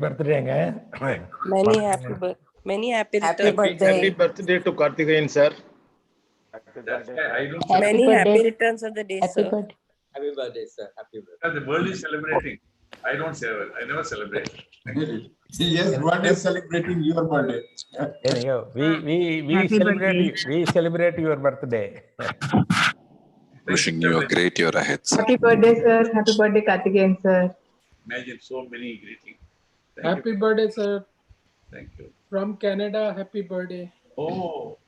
birthday. Many happy returns. Happy birthday to Karthikeyan, sir. That's why I don't Many celebrate. happy returns of the day, Happy sir. birthday. Happy birthday, sir. Happy birthday. Because the world is celebrating. I don't celebrate. I never celebrate. Yes, one is celebrating your birthday. Anyhow, we Happy celebrate birthday. we celebrate your birthday. Wishing you a great year ahead, sir. Happy birthday, sir. Happy birthday, Karthikeyan, sir. Imagine so many greetings. Happy birthday, sir. Thank you. From Canada, happy birthday. Oh,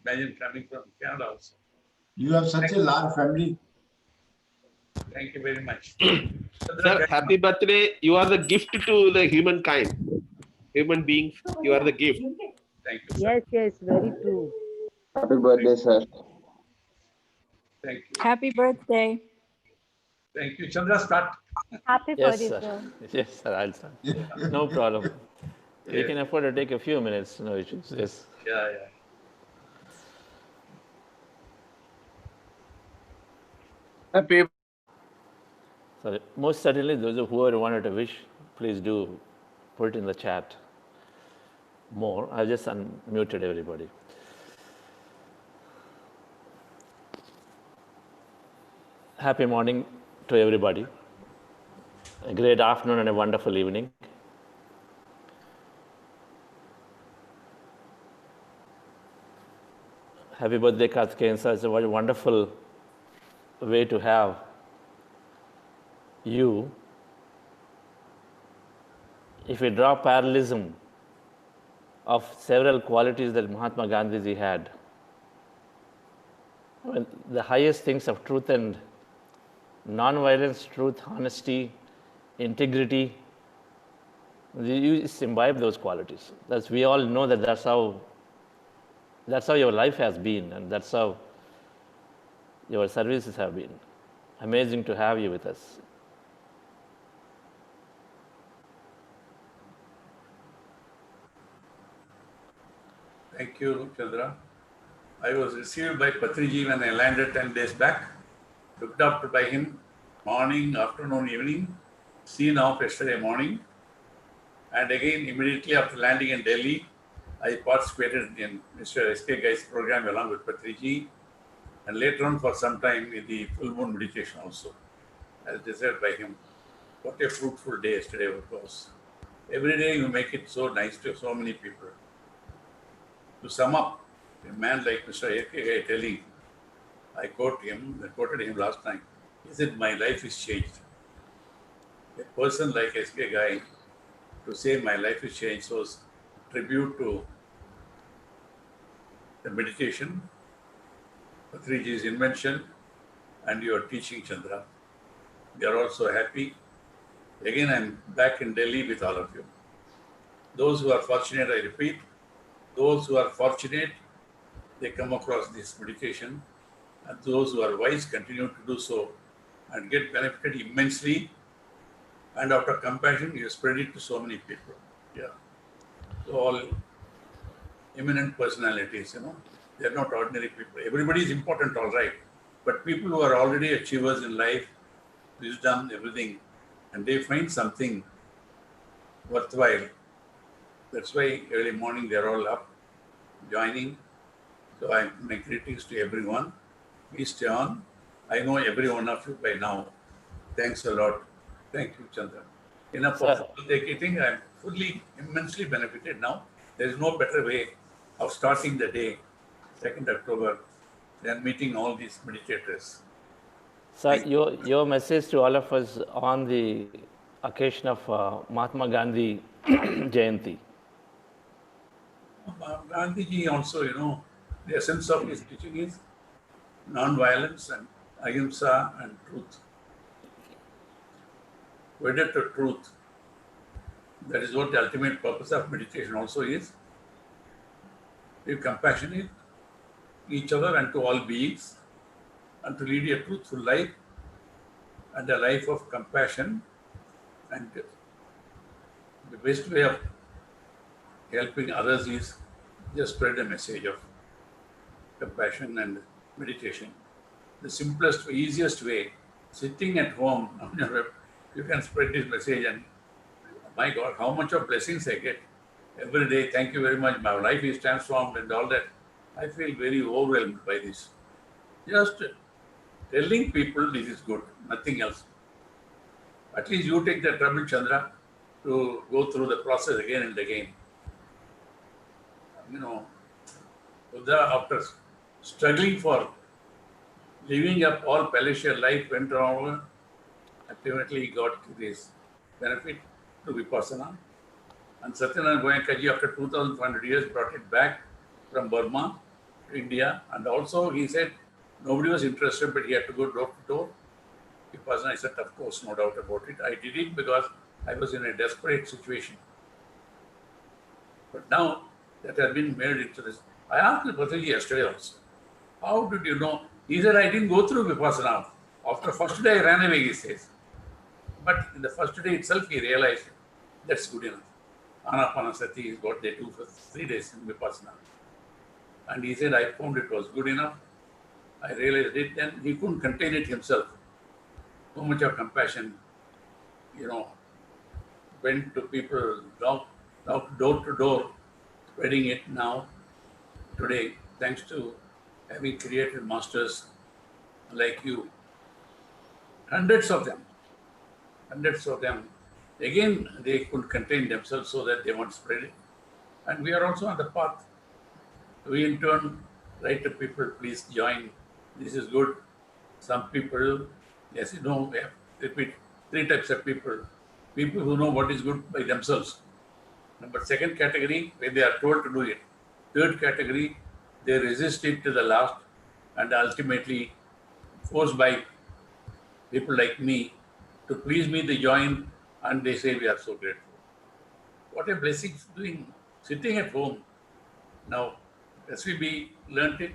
imagine coming from Canada also. You have such a large family. Thank you very much. Sir, happy birthday. You are the gift to the humankind. Human beings, you are the gift. Thank you, sir. Yes, very true. Happy birthday, sir. Thank you. Happy birthday. Thank you. Chandra, start. Happy Yes, birthday, sir. sir. Yes, sir. I'll start. No problem. We Yes. can afford to take a few minutes. No issues. Yes. Yeah. Happy. So most certainly, those who wanted to wish, please do put it in the chat. More. I've just unmuted everybody. Happy morning to everybody. A great afternoon and a wonderful evening. Happy birthday, Karthikeyan sir. It's a very wonderful way to have you. If we draw parallelism of several qualities that Mahatma Gandhi had, I mean, the highest things of truth and non-violence, truth, honesty, integrity, you imbibe those qualities. We all know that that's how your life has been, and that's how your services have been. Amazing to have you with us. Thank you, Chandra. I was received by Patriji when I landed 10 days back. Looked after by him morning, afternoon, evening. Seen off yesterday morning. And again, immediately after landing in Delhi, I participated in Mr. S.K. Guy's program along with Patriji. And later on, for some time, in the full moon meditation also, as desired by him. What a fruitful day yesterday it was. Every day you make it so nice to so many people. To sum up, a man like Mr. A.K. Guy telling, I quoted him last time, he said, my life is changed. A person like S.K. Guy, to say my life is changed was tribute to the meditation, Patriji's invention, and your teaching, Chandra. We are also happy. Again, I'm back in Delhi with all of you. Those who are fortunate, I repeat, those who are fortunate, they come across this meditation, and those who are wise continue to do so and get benefited immensely. And out of compassion, you spread it to so many people. Yeah. So all eminent personalities, they're not ordinary people. Everybody is important, all right. But people who are already achievers in life, wisdom, everything, and they find something worthwhile. That's why early morning they're all up, joining. So I make greetings to everyone. Please stay on. I know every one of you by now. Thanks a lot. Thank you, Chandra. Enough of taking. I'm fully, immensely benefited now. There is no better way of starting the day, 2nd October, than meeting all these meditators. Sir, your message to all of us on the occasion of Mahatma Gandhi Jayanti. Gandhiji also, the essence of his teaching is non-violence and ahimsa and truth. Wedded to truth. That is what the ultimate purpose of meditation also is. Be compassionate each other and to all beings, and to lead a truthful life and a life of compassion. And the best way of helping others is just spread a message of compassion and meditation. The simplest, easiest way, sitting at home, you can spread this message and my God, how much of blessings I get every day. Thank you very much. My life is transformed and all that. I feel very overwhelmed by this. Just telling people this is good, nothing else. At least you take the trouble, Chandra, to go through the process again and again. You know, after struggling for living up all palatial life, went wrong, ultimately got this benefit to Vipassana. And Satyanarayana Goenkaji, after 2,500 years, brought it back from Burma to India. And also, he said nobody was interested, but he had to go door to door. Vipassana, I said, of course, no doubt about it. I did it because I was in a desperate situation. But now that has been made into this. I asked the Patrici yesterday also, how did you know? He said, I didn't go through Vipassana. After first day, I ran away, he says. But in the first day itself, he realized that's good enough. Anapanasati is what they do for 3 days in Vipassana. And he said, I found it was good enough. I realized it, then he couldn't contain it himself. So much of compassion, went to people, knocked door to door, spreading it now, today, thanks to having created masters like you. Hundreds of them. Again, they could contain themselves so that they won't spread it. And we are also on the path. We in turn write to people, please join. This is good. Some people, yes, we have repeat 3 types of people. People who know what is good by themselves. Number second category, when they are told to do it. Third category, they resist it to the last and ultimately forced by people like me to please me, they join and they say we are so grateful. What a blessing sitting at home. Now, SVB learnt it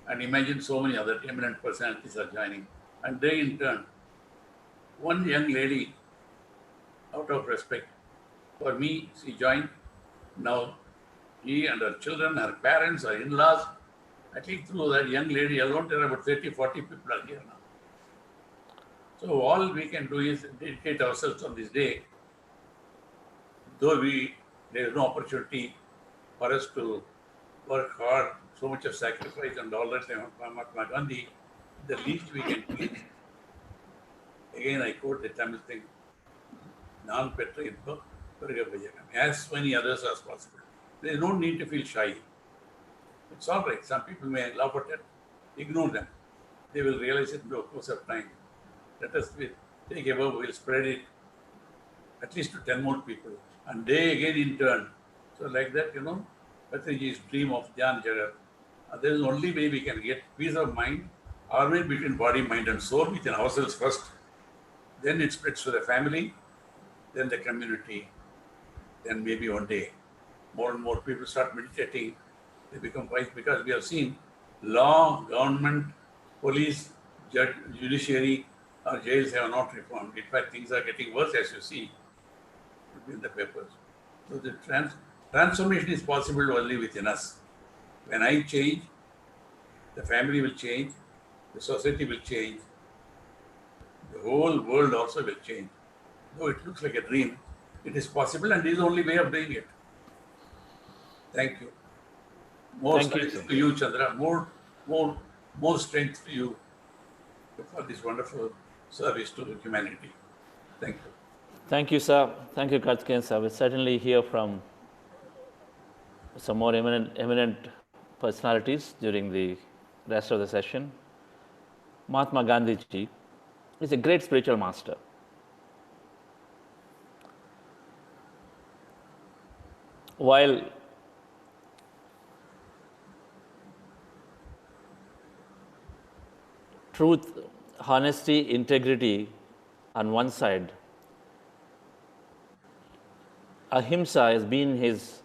and imagine so many other eminent personalities are joining. And they in turn, one young lady, out of respect for me, she joined. Now, she and her children, her parents, her in-laws, I think through that young lady alone, there are about 30, 40 people are here now. So all we can do is dedicate ourselves on this day. Though there is no opportunity for us to work hard, so much of sacrifice and all that, Mahatma Gandhi, the least we can do is, again I quote the Tamil thing, non petra inpo perga bayagam, as many others as possible. There is no need to feel shy. It's all right. Some people may laugh at it, ignore them. They will realize it in the course of time. Let us take a vow, we'll spread it at least to 10 more people. And they again in turn. So like that, Patriji's dream of Jnana Jagat. There is only way we can get peace of mind, harmony between body, mind and soul within ourselves first. Then it spreads to the family, then the community. Then maybe one day, more and more people start meditating. They become wise because we have seen law, government, police, judiciary, or jails have not reformed. In fact, things are getting worse as you see in the papers. So the transformation is possible only within us. When I change, the family will change, the society will change, the whole world also will change. Though it looks like a dream, it is possible and this is the only way of doing it. Thank you. More strength to you, Chandra. More strength to you for this wonderful service to humanity. Thank you. Thank you, sir. Thank you, Karthikeyan sir. We'll certainly hear from some more eminent personalities during the rest of the session. Mahatma Gandhi ji is a great spiritual master. While truth, honesty, integrity on one side, ahimsa has been his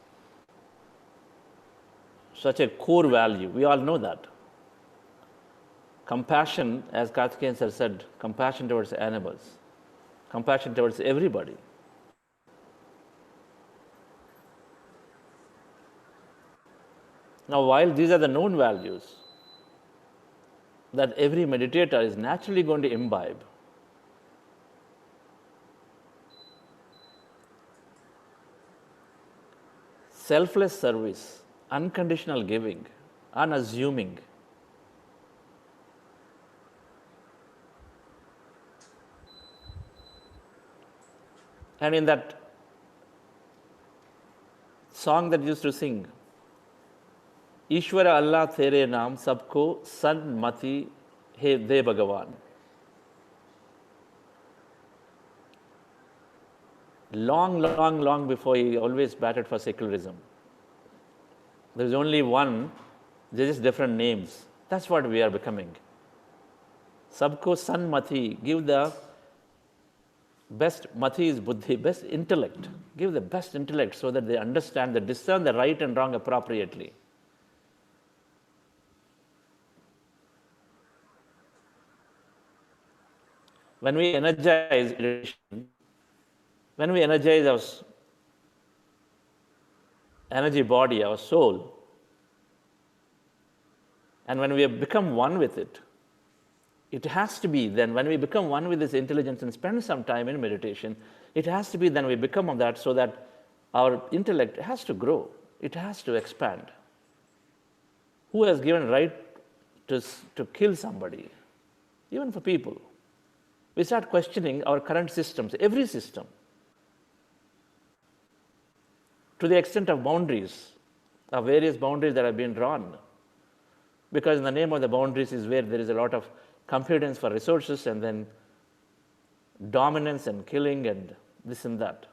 such a core value. We all know that. Compassion, as Karthikeyan sir said, compassion towards animals, compassion towards everybody. Now, while these are the known values that every meditator is naturally going to imbibe, selfless service, unconditional giving, unassuming. And in that song that used to sing, Ishwara Allah Tere Naam Sabko Sanmati He De Bhagavan. Long before he always batted for secularism. There is only one, there's just different names. That's what we are becoming. Sabko Sanmati, give the best, mati is buddhi, best intellect. Give the best intellect so that they understand, they discern the right and wrong appropriately. When we energize our energy body, our soul, and when we have become one with it, it has to be then, when we become one with this intelligence and spend some time in meditation, it has to be then we become of that so that our intellect has to grow, it has to expand. Who has given right to kill somebody? Even for people. We start questioning our current systems, every system, to the extent of boundaries, of various boundaries that have been drawn. Because in the name of the boundaries is where there is a lot of competence for resources and then dominance and killing and this and that.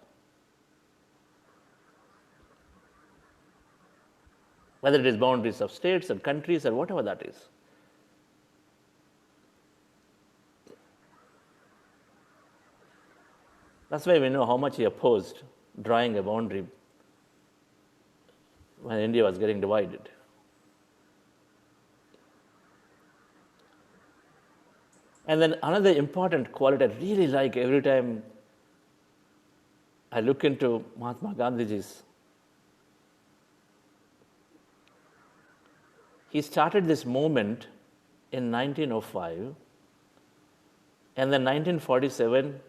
Whether it is boundaries of states or countries or whatever that is. That's why we know how much he opposed drawing a boundary when India was getting divided. And then another important quality I really like every time I look into Mahatma Gandhiji's. He started this movement in 1905, and then 1947,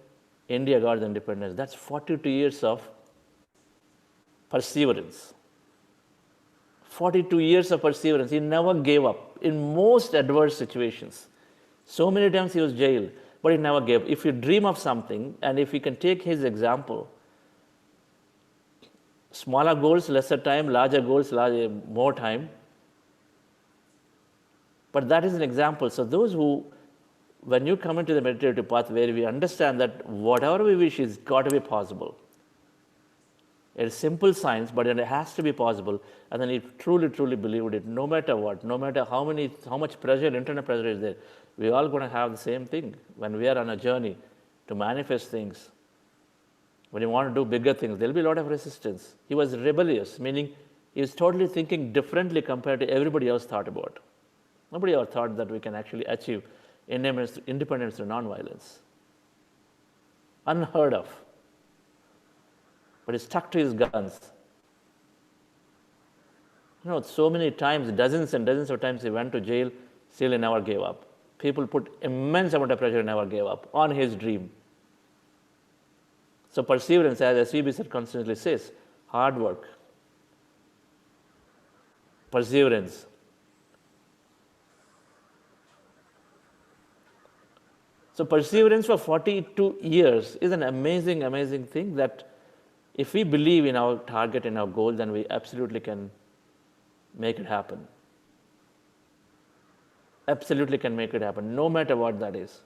India got the independence. That's 42 years of perseverance. 42 years of perseverance. He never gave up in most adverse situations. So many times he was jailed, but he never gave up. If you dream of something, and if you can take his example, smaller goals, lesser time, larger goals, more time. But that is an example. So those who, when you come into the meditative path where we understand that whatever we wish is got to be possible. It's simple science, but it has to be possible. And then you truly, truly believe it, no matter what, no matter how much pressure, internal pressure is there, we're all going to have the same thing when we are on a journey to manifest things. When you want to do bigger things, there'll be a lot of resistance. He was rebellious, meaning he was totally thinking differently compared to everybody else thought about. Nobody ever thought that we can actually achieve independence through nonviolence. Unheard of. But he stuck to his guns. You know, so many times, dozens and dozens of times he went to jail, still he never gave up. People put immense amount of pressure and never gave up on his dream. So perseverance, as SVB sir constantly says, hard work, perseverance. So perseverance for 42 years is an amazing, amazing thing that if we believe in our target, in our goal, then we absolutely can make it happen. Absolutely can make it happen, no matter what that is.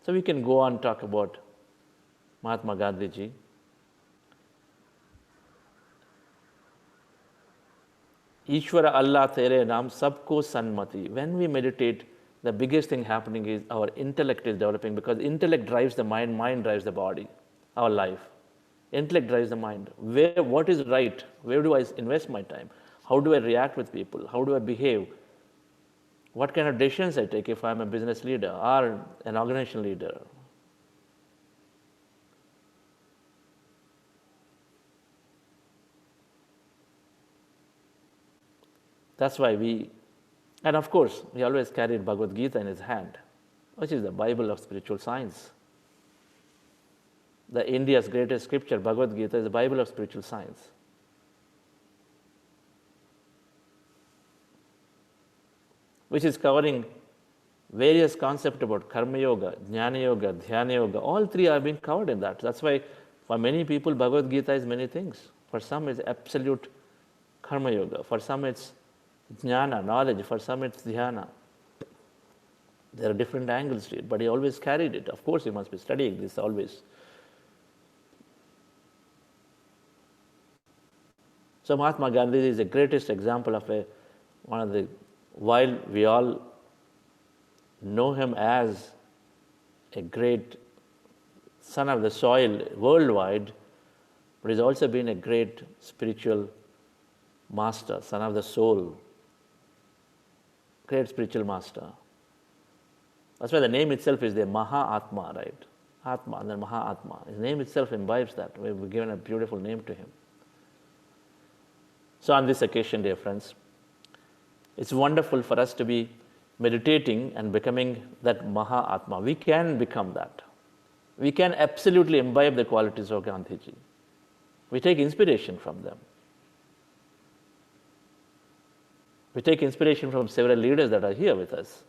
So we can go on and talk about Mahatma Gandhi. Ishwara Allah Tere Naam Sabko Sanmati. When we meditate, the biggest thing happening is our intellect is developing, because intellect drives the mind, mind drives the body, our life. Intellect drives the mind. What is right? Where do I invest my time? How do I react with people? How do I behave? What kind of decisions I take if I'm a business leader or an organization leader? That's why and of course, he always carried Bhagavad Gita in his hand, which is the Bible of spiritual science. The India's greatest scripture, Bhagavad Gita, is the Bible of spiritual science. which is covering various concepts about karma yoga, jnana yoga, dhyana yoga. All three are being covered in that. That's why for many people, Bhagavad Gita is many things. For some, it's absolute karma yoga. For some, it's jnana, knowledge. For some, it's dhyana. There are different angles to it, but he always carried it. Of course, he must be studying this always. So Mahatma Gandhi is the greatest example of one of the, while we all know him as a great son of the soil worldwide, but he's also been a great spiritual master, son of the soul, great spiritual master. That's why the name itself is the Mahatma, right? Atma and then Mahatma. His name itself imbibes that. We've given a beautiful name to him. So on this occasion, dear friends, it's wonderful for us to be meditating and becoming that Mahatma. We can become that. We can absolutely imbibe the qualities of Gandhiji. We take inspiration from them. We take inspiration from several leaders that are here with us.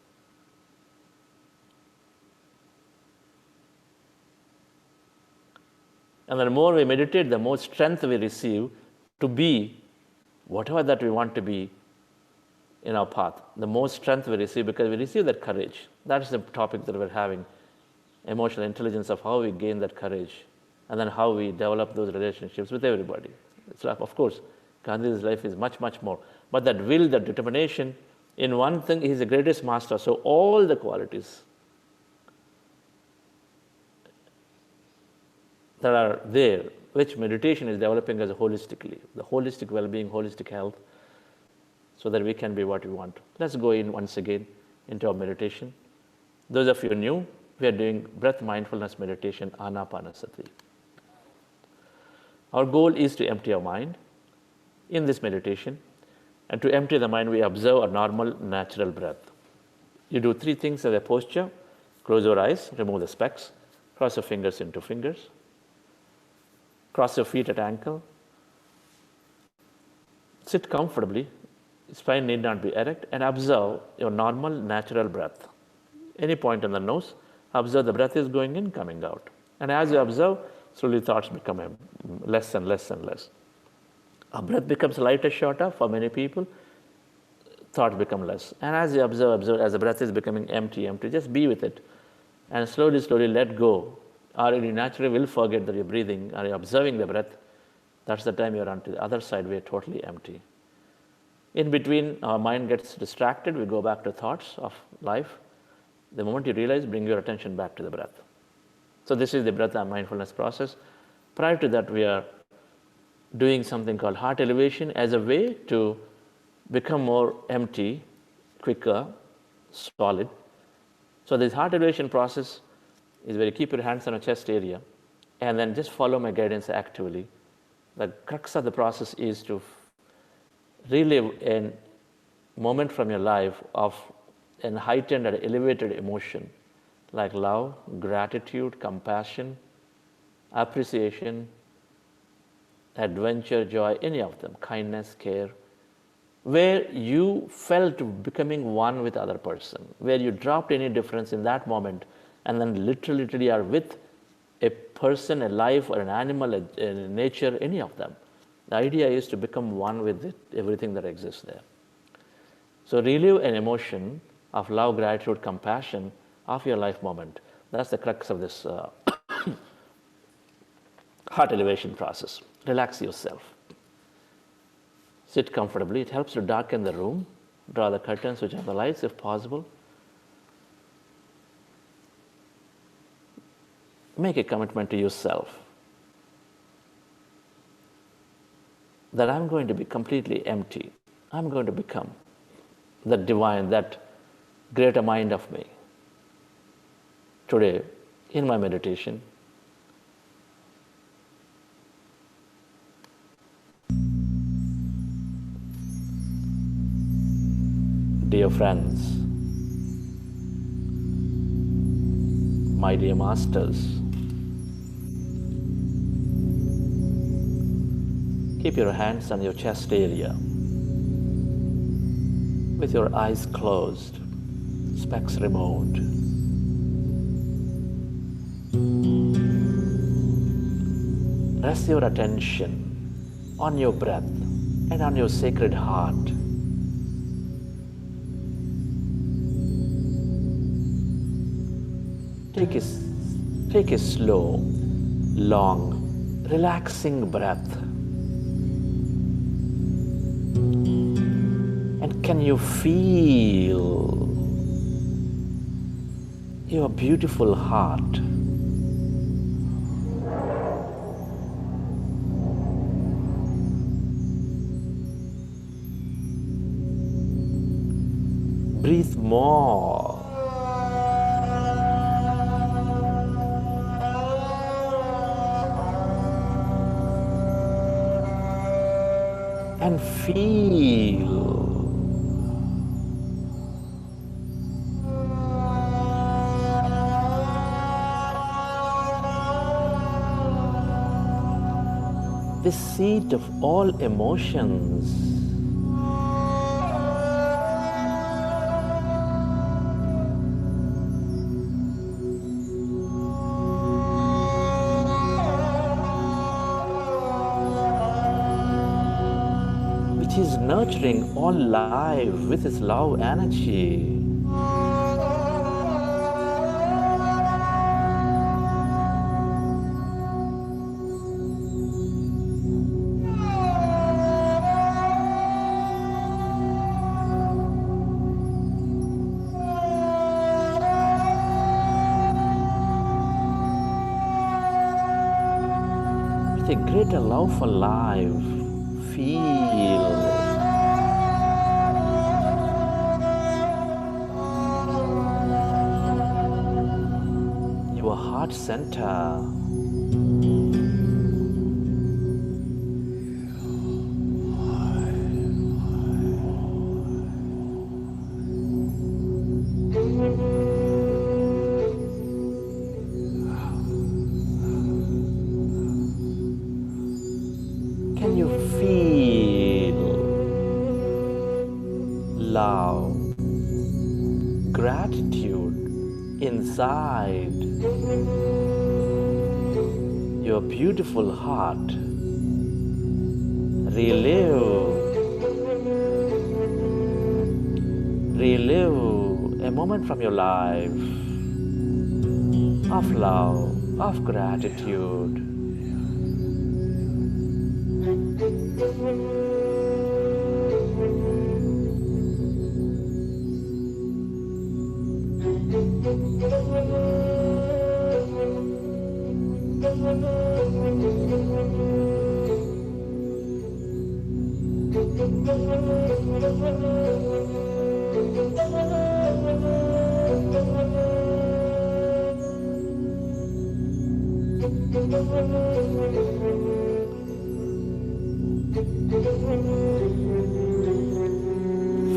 And the more we meditate, the more strength we receive to be whatever that we want to be in our path. The more strength we receive because we receive that courage. That's the topic that we're having. Emotional intelligence, of how we gain that courage and then how we develop those relationships with everybody. It's like, of course, Gandhi's life is much, much more. But that will, that determination, in one thing, he's the greatest master. So all the qualities that are there, which meditation is developing as a holistically, the holistic well-being, holistic health, so that we can be what we want. Let's go in once again into our meditation. Those of you new, we are doing breath mindfulness meditation, Anapanasati. Our goal is to empty our mind in this meditation, and to empty the mind, we observe a normal, natural breath. You do three things as a posture. Close your eyes, remove the specs, cross your fingers into fingers, cross your feet at ankle, sit comfortably, spine need not be erect, and observe your normal, natural breath. Any point on the nose, observe the breath is going in, coming out. And as you observe, slowly thoughts become less and less and less. Our breath becomes lighter, shorter for many people, thoughts become less. And as you observe, as the breath is becoming empty, just be with it. And slowly, slowly let go. Or you naturally will forget that you're breathing, or you're observing the breath. That's the time you're on to the other side, we're totally empty. In between, our mind gets distracted, we go back to thoughts of life. The moment you realize, bring your attention back to the breath. So this is the breath and mindfulness process. Prior to that, we are doing something called heart elevation as a way to become more empty, quicker, solid. So this heart elevation process is where you keep your hands on your chest area and then just follow my guidance actively. The crux of the process is to relive a moment from your life of an heightened and elevated emotion like love, gratitude, compassion, appreciation, adventure, joy, any of them, kindness, care, where you felt becoming one with other person, where you dropped any difference in that moment and then literally are with a person, a life, or an animal, a nature, any of them. The idea is to become one with it, everything that exists there. So relive an emotion of love, gratitude, compassion of your life moment. That's the crux of this heart elevation process. Relax yourself. Sit comfortably. It helps to darken the room. Draw the curtains, switch on the lights if possible. Make a commitment to yourself that I'm going to be completely empty. I'm going to become that divine, that greater mind of me. Today, in my meditation, dear friends, my dear masters, keep your hands on your chest area with your eyes closed. specks removed. Rest your attention on your breath and on your sacred heart. Take a slow, long, relaxing breath. And can you feel your beautiful heart? Breathe more. And feel the seat of all emotions. Which is nurturing all life with its love energy. With a greater love for life, feel your heart center. Can you feel love, gratitude inside your beautiful heart? Relive a moment from your life of love, of gratitude.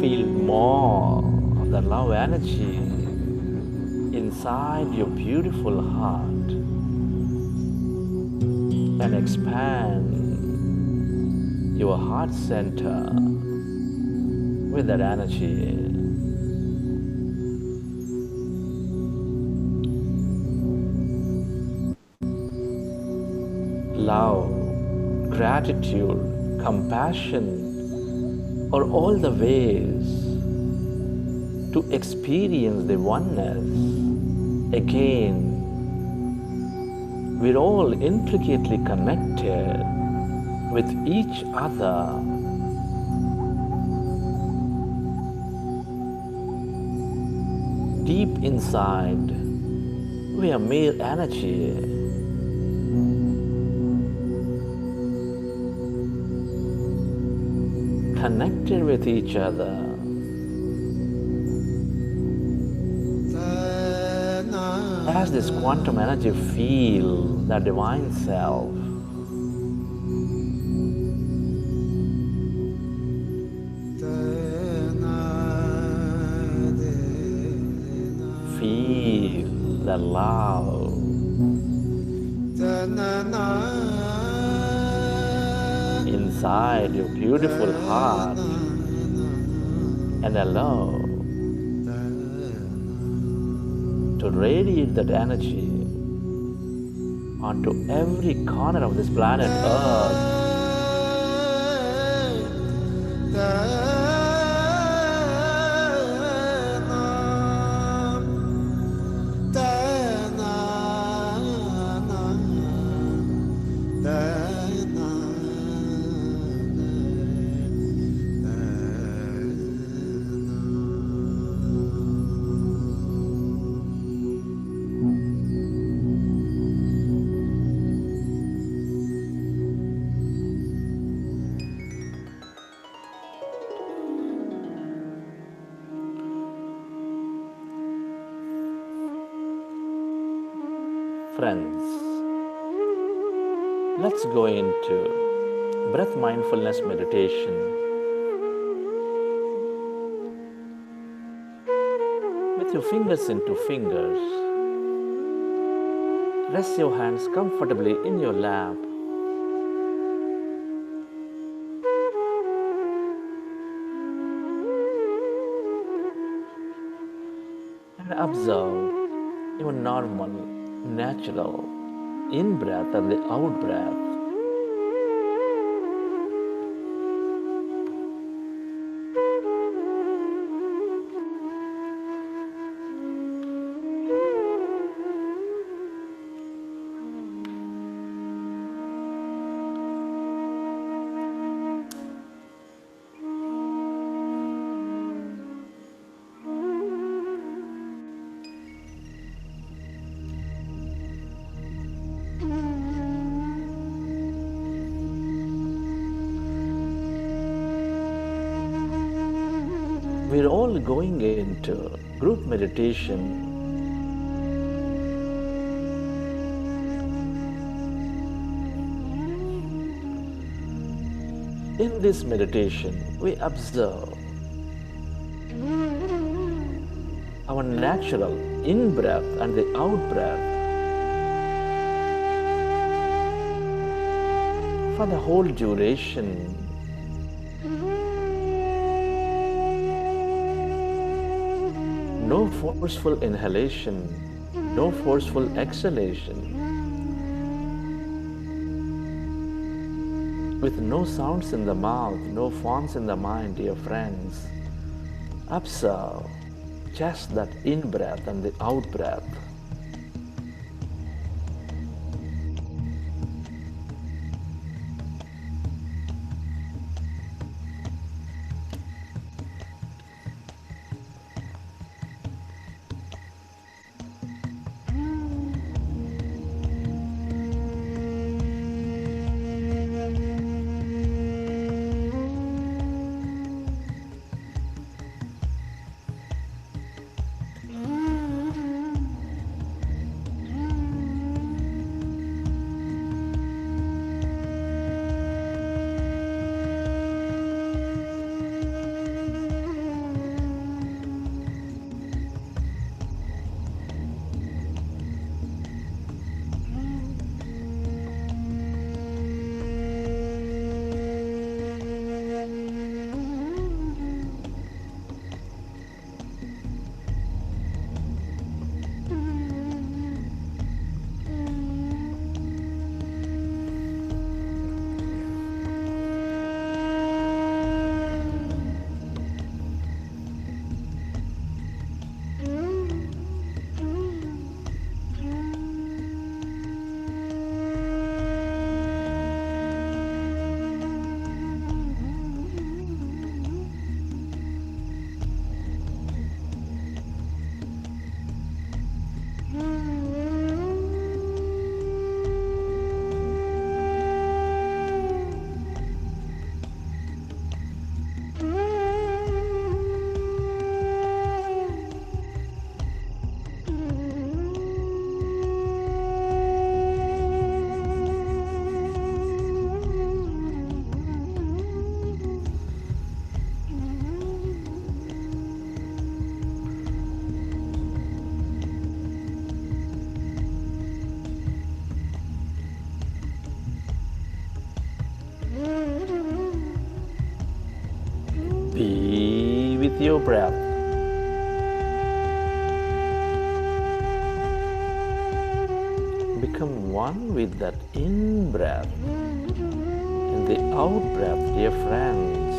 Feel more of the love energy inside your beautiful heart and expand your heart center with that energy. Love, gratitude, compassion are all the ways to experience the oneness. Again, we're all intricately connected with each other. Deep inside, we are mere energy. Connected with each other. As this quantum energy feel the divine self. Feel the love. Inside your beautiful heart and allow to radiate that energy onto every corner of this planet Earth. Friends, let's go into breath mindfulness meditation. With your fingers into fingers, rest your hands comfortably in your lap. And observe your normal, natural in-breath and the out-breath. We're all going into group meditation. In this meditation, we observe our natural in-breath and the out-breath for the whole duration. No forceful inhalation, no forceful exhalation. With no sounds in the mouth, no forms in the mind, dear friends. Observe just that in-breath and the out-breath. Be with your breath. one with that in-breath and the out-breath, dear friends.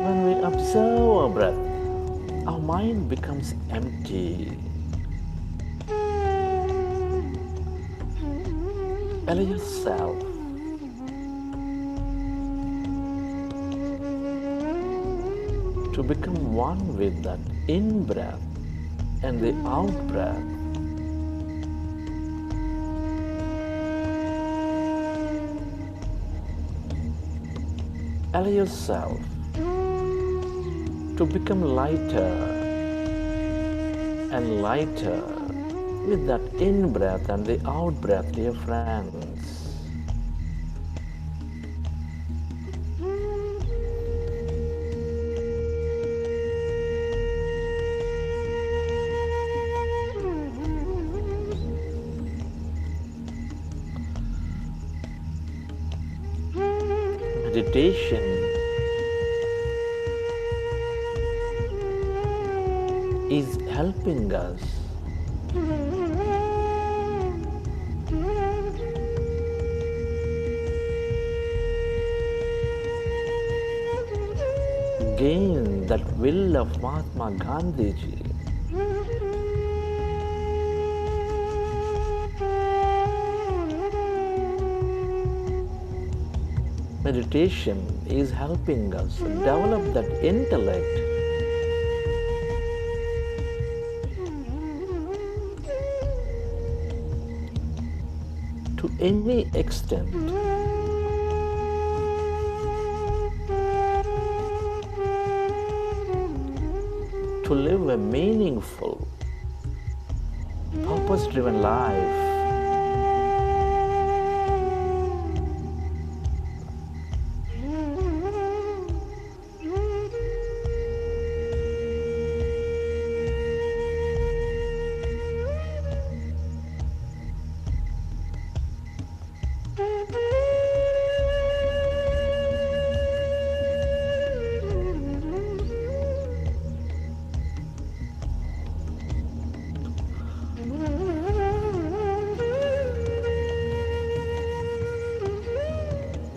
When we observe our breath, our mind becomes empty. Allow yourself to become one with that in-breath and the out-breath. Allow yourself to become lighter and lighter with that in-breath and the out-breath, dear friends. Meditation is helping us gain that will of Mahatma Gandhi ji. Meditation is helping us develop that intellect to any extent to live a meaningful, purpose-driven life.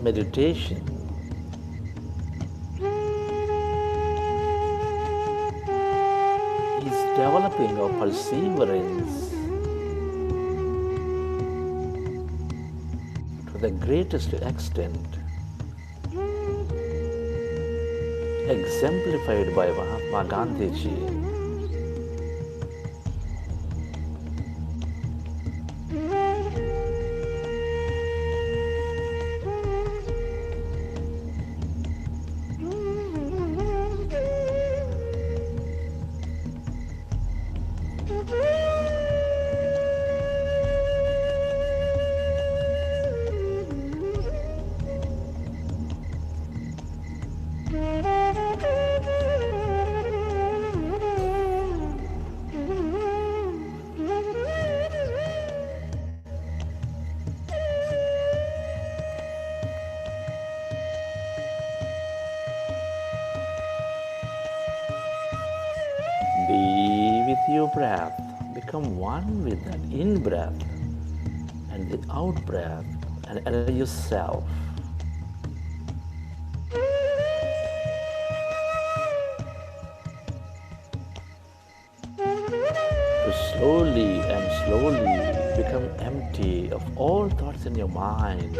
meditation is developing our perseverance to the greatest extent, exemplified by Mahatma Gandhi ji. Be with your breath. Become one with that in-breath and the out-breath, and allow yourself to slowly become empty of all thoughts in your mind.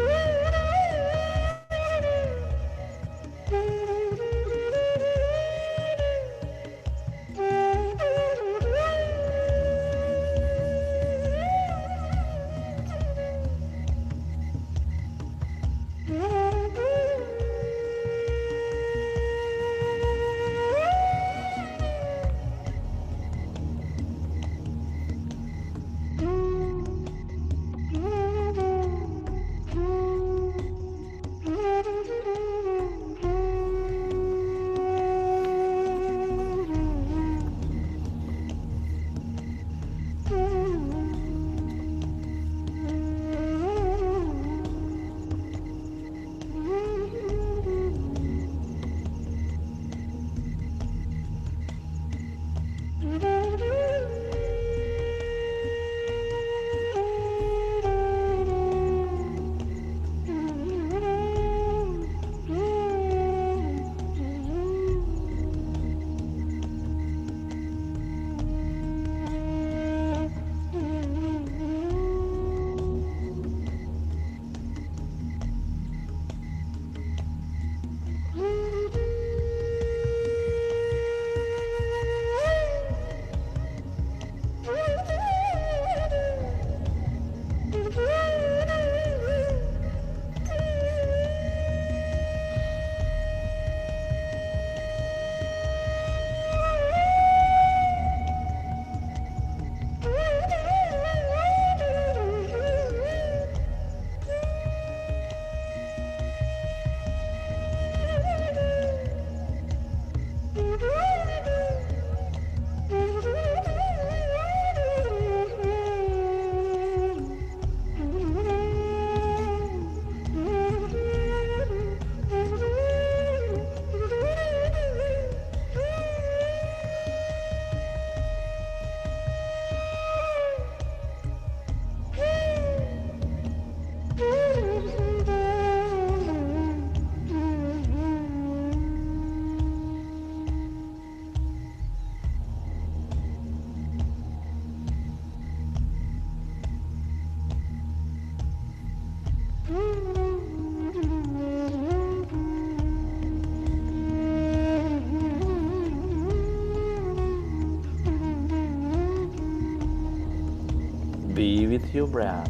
Be with your breath.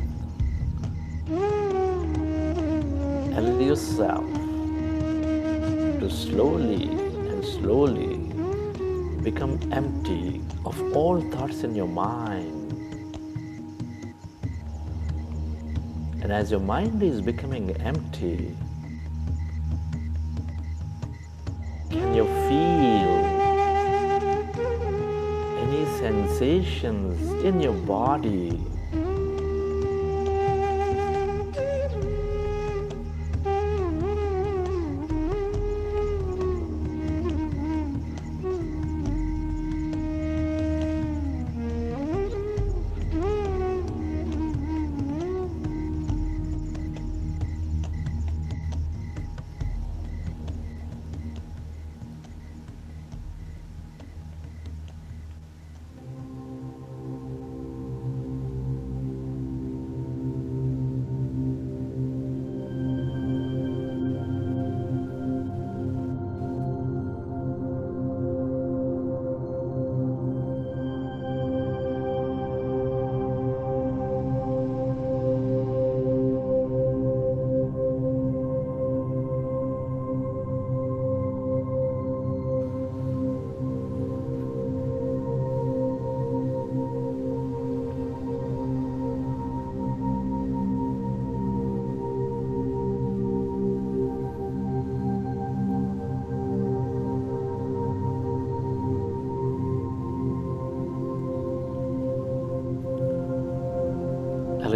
Allow yourself to slowly become empty of all thoughts in your mind. And as your mind is becoming empty, can you feel any sensations in your body?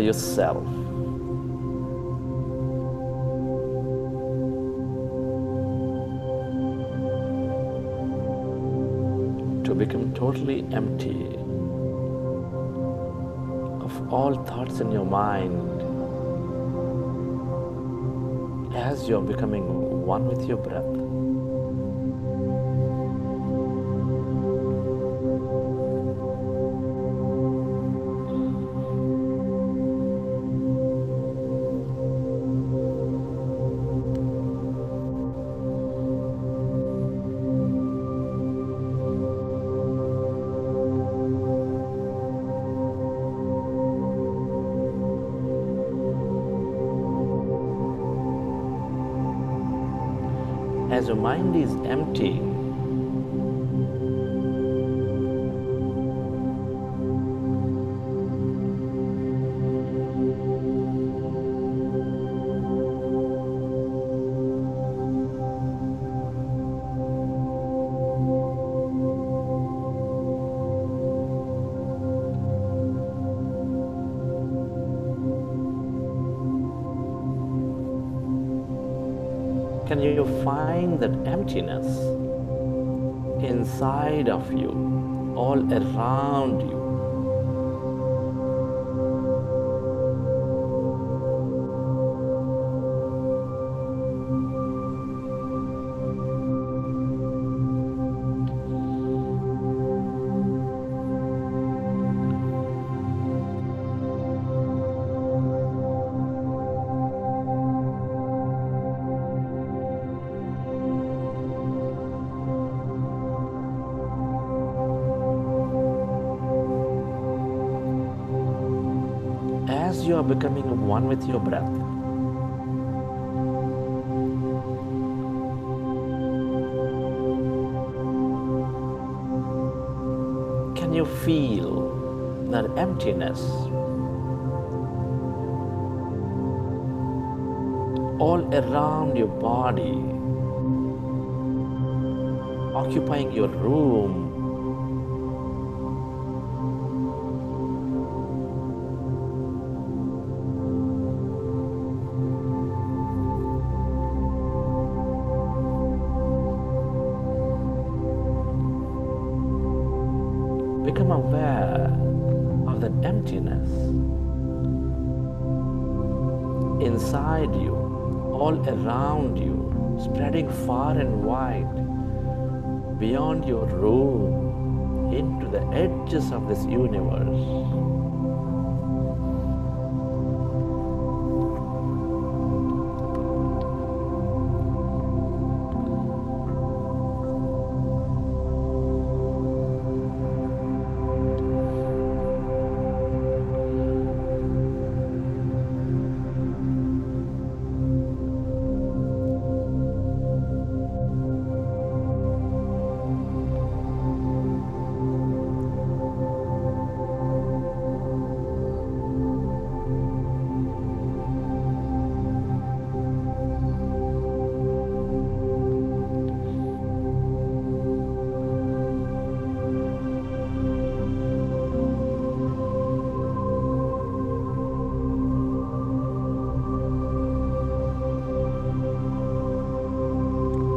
Allow yourself to become totally empty of all thoughts in your mind as you're becoming one with your breath. As your mind is empty, can you find that emptiness inside of you, all around you? As you are becoming one with your breath, can you feel that emptiness all around your body, occupying your room? Become aware of that emptiness inside you, all around you, spreading far and wide, beyond your room, into the edges of this universe.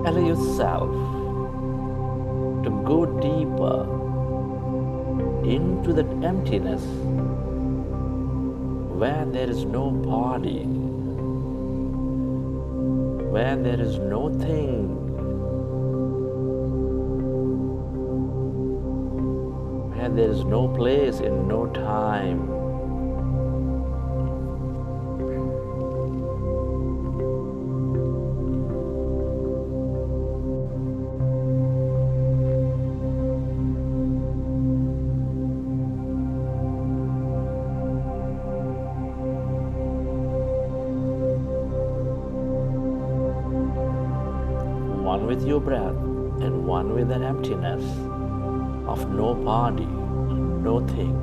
Allow yourself to go deeper into that emptiness where there is no body, where there is no thing, where there is no place and no time. One with your breath and one with that emptiness of no body, no thing.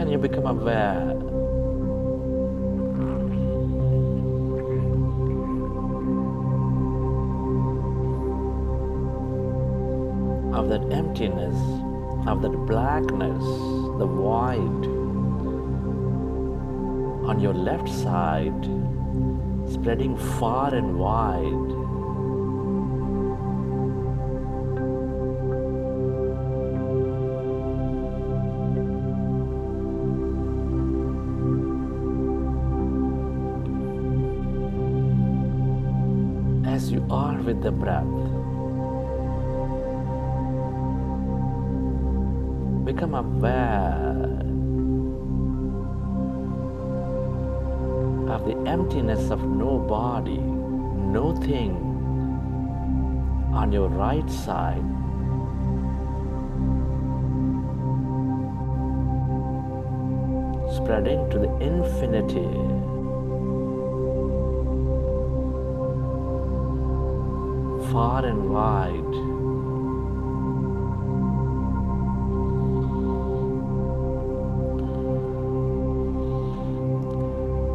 can you become aware of that emptiness, of that blackness, the void on your left side, spreading far and wide. As you are with the breath, become aware of the emptiness of no body, no thing on your right side. Spreading to the infinity. Far and wide.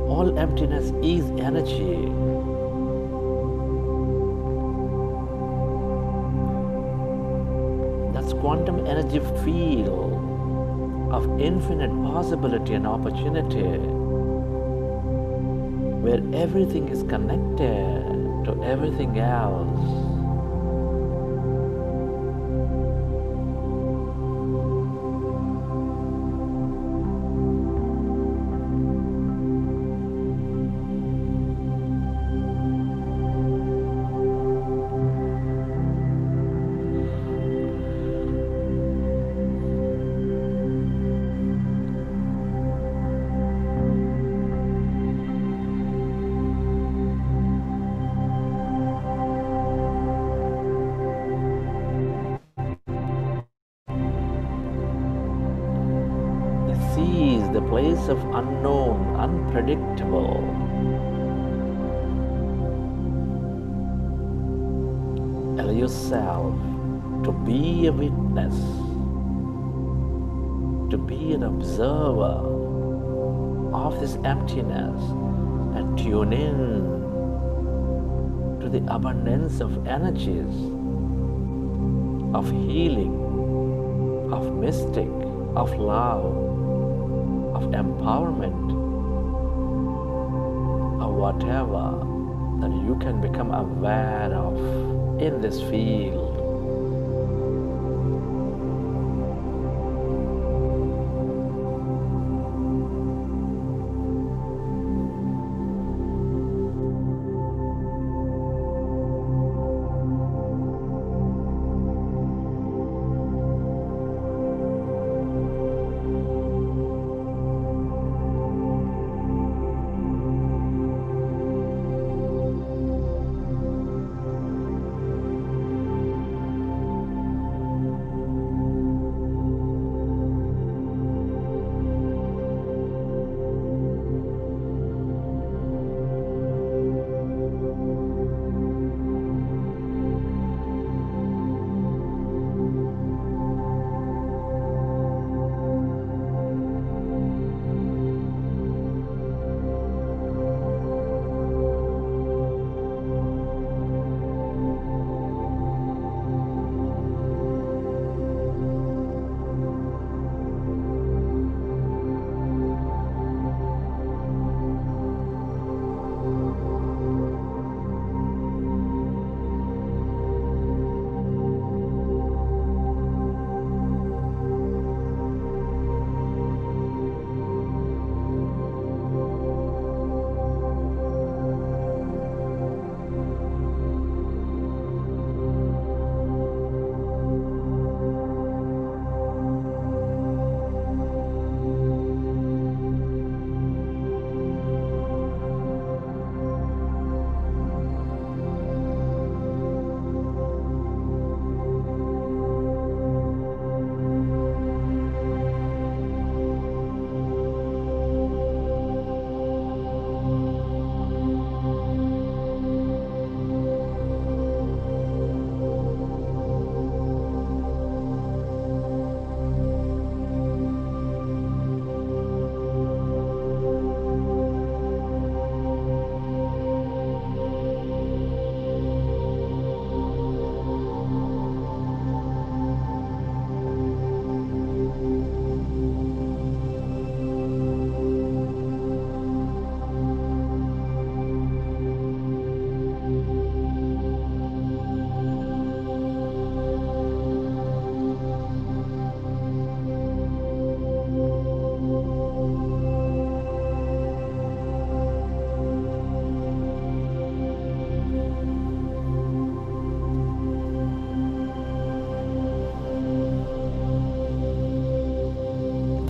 All emptiness is energy. That's quantum energy field of infinite possibility and opportunity, where everything is connected to everything else. The place of unknown, unpredictable. Allow yourself to be a witness, to be an observer of this emptiness, and tune in to the abundance of energies, of healing, of mystic, of love, of empowerment, or whatever that you can become aware of in this field.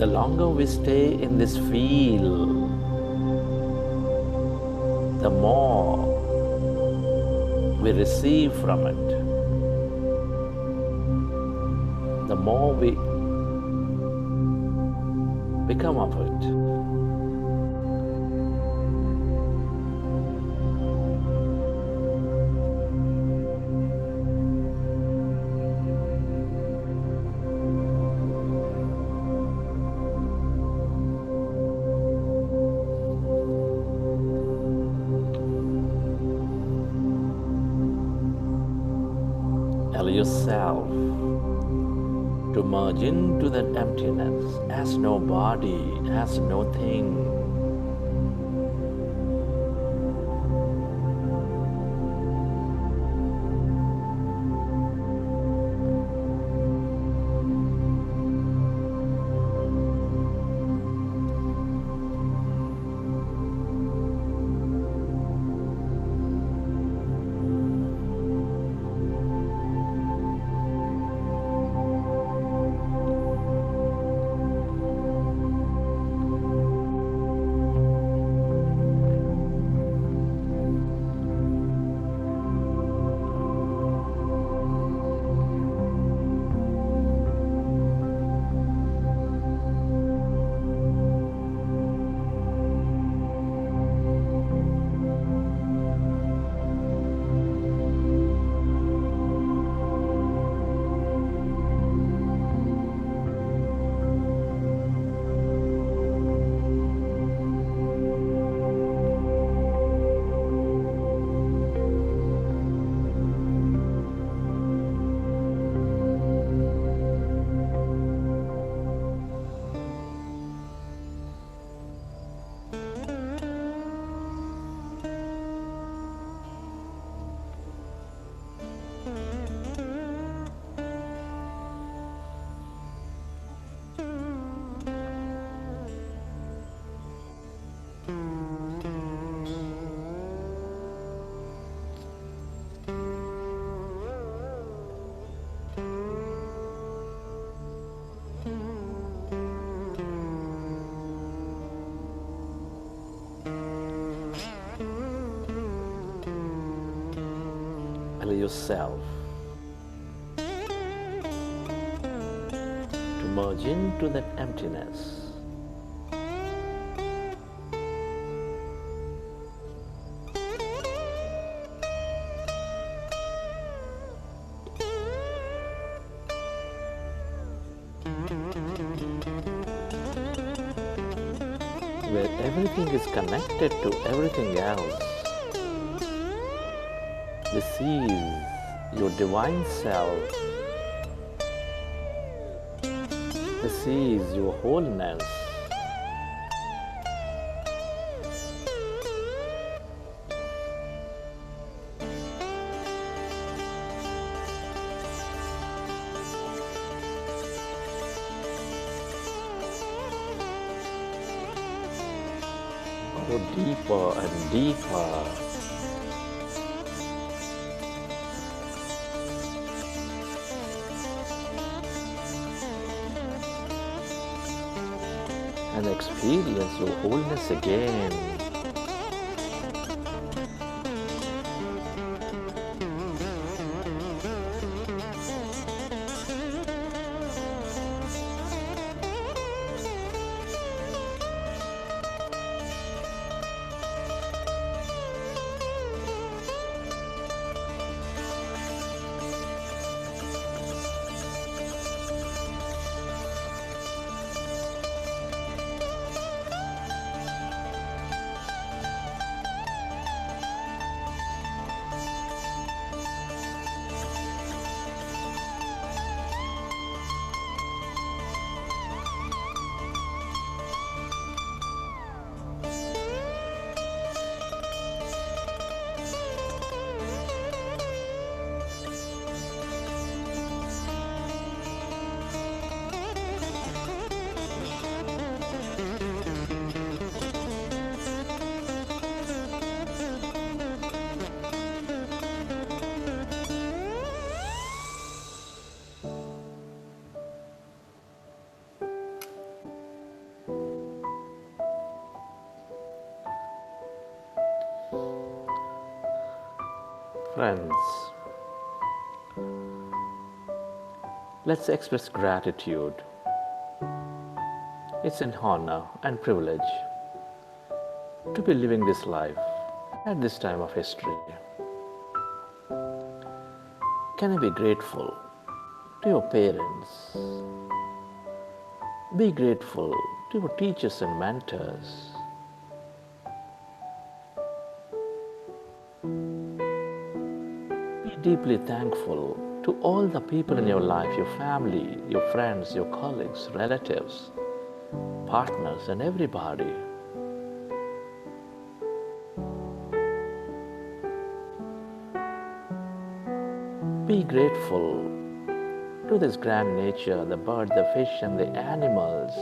The longer we stay in this field, the more we receive from it, the more we become of it. Allow yourself to merge into that emptiness as no body, as no thing. Allow yourself to merge into that emptiness. Where everything is connected to everything else. This is your divine self. This is your wholeness. Go deeper and deeper. And experience your wholeness again. Friends, let's express gratitude. It's an honor and privilege to be living this life at this time of history. Can I be grateful to your parents? Be grateful to your teachers and mentors. Be deeply thankful to all the people in your life, your family, your friends, your colleagues, relatives, partners, and everybody. Be grateful to this grand nature, the bird, the fish, and the animals,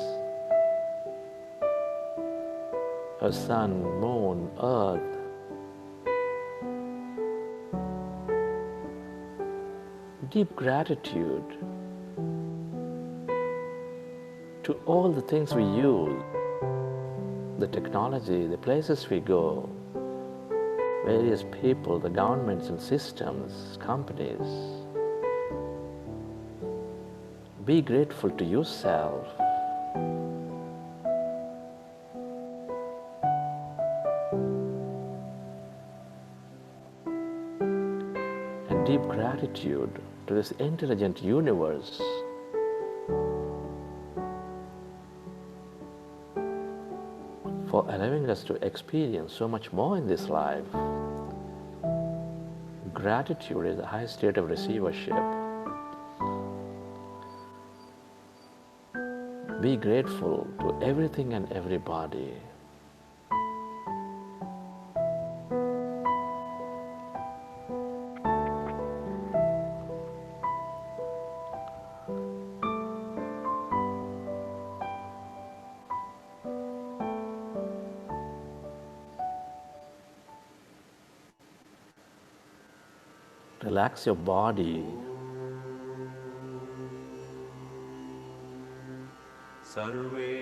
the sun, moon, earth. Deep gratitude to all the things we use, the technology, the places we go, various people, the governments and systems, companies. Be grateful to yourself. And deep gratitude to this intelligent universe. For allowing us to experience so much more in this life. Gratitude is the highest state of receivership. Be grateful to everything and everybody. Relax your body. सर्वे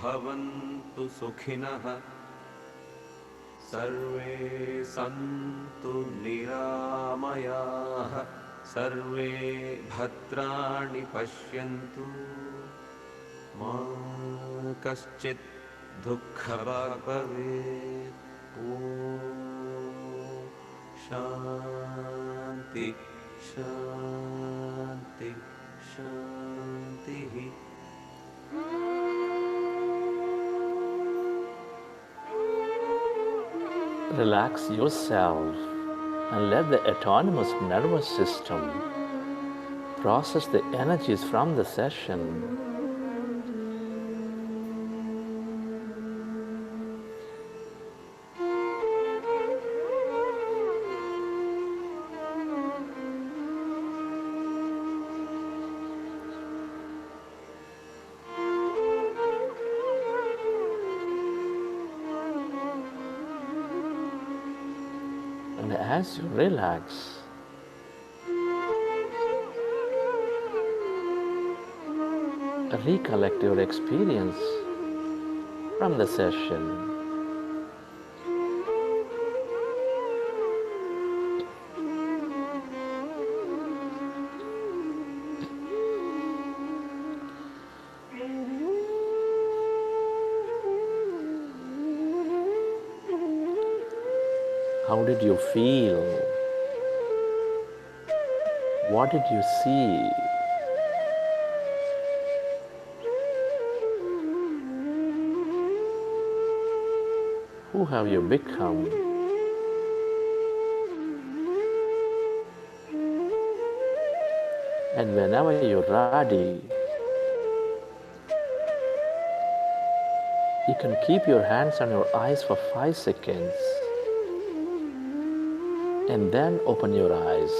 भवन्तु सुखिनः सर्वे सन्तु निरामयाः सर्वे भद्राणि पश्यन्तु मा कश्चित् दुःखभाग् भवेत् ॐ शान्ति शान्ति शान्तिः. Relax yourself and let the autonomous nervous system process the energies from the session. And as you relax, recollect your experience from the session. How did you feel? What did you see? Who have you become? And whenever you're ready, you can keep your hands on your eyes for 5 seconds and then open your eyes.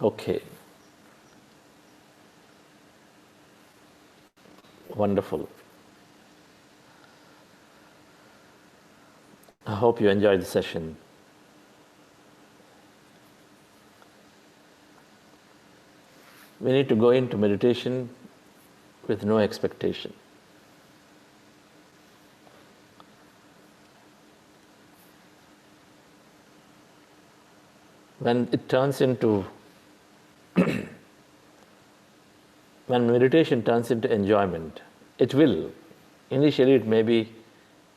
Okay. Wonderful. I hope you enjoyed the session. We need to go into meditation with no expectation. When it turns into, when meditation turns into enjoyment, it will. Initially, it may be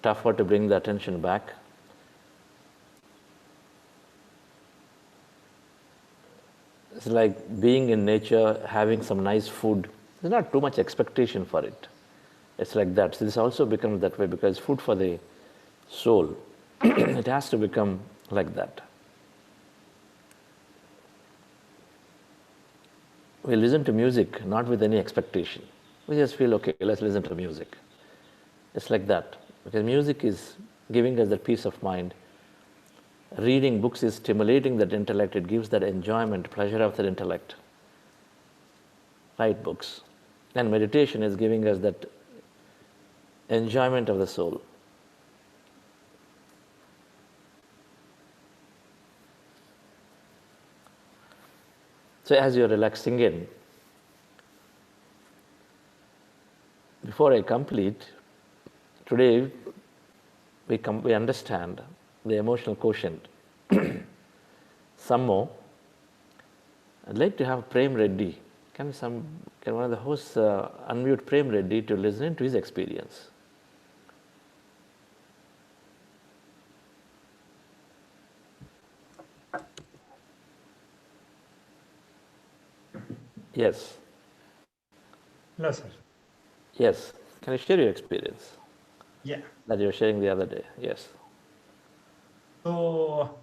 tougher to bring the attention back. It's like being in nature, having some nice food. There's not too much expectation for it. It's like that. So this also becomes that way because food for the soul, it has to become like that. We listen to music not with any expectation. We just feel, okay, let's listen to music. It's like that. Because music is giving us that peace of mind. Reading books is stimulating that intellect. It gives that enjoyment, pleasure of that intellect. Write books. And meditation is giving us that enjoyment of the soul. So as you're relaxing in, before I complete, today we understand the emotional quotient. Some more. I'd like to have Prem Reddy. Can one of the hosts unmute Prem Reddy to listen to his experience? Yes. Hello, sir. Yes. Can you share your experience? Yeah. That you were sharing the other day. Yes. So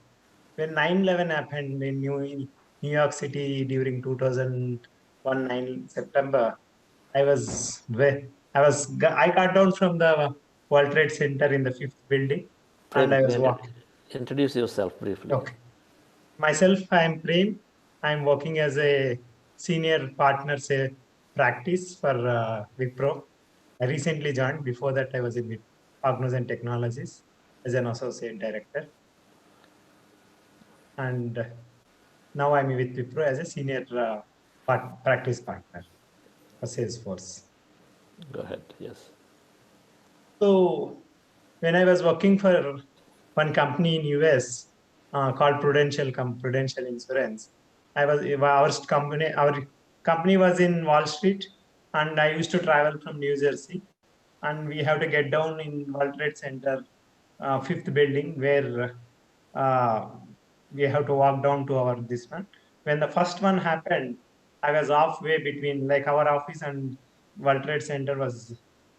when 9/11 happened in New York City during 2001 9 September, I got down from the World Trade Center in the 5th building, and I was walking. Introduce yourself briefly. Okay. Myself, I am Prem. I am working as a senior partner practice for Wipro. I recently joined. Before that, I was in Cognizant Technologies as an associate director. And now I'm with Wipro as a senior practice partner for Salesforce. Go ahead. Yes. So when I was working for one company in US called Prudential Insurance, our company was in Wall Street, and I used to travel from New Jersey, and we have to get down in World Trade Center, 5th building, where we have to walk down to our this one. When the first one happened, I was halfway between, like, our office and World Trade Center was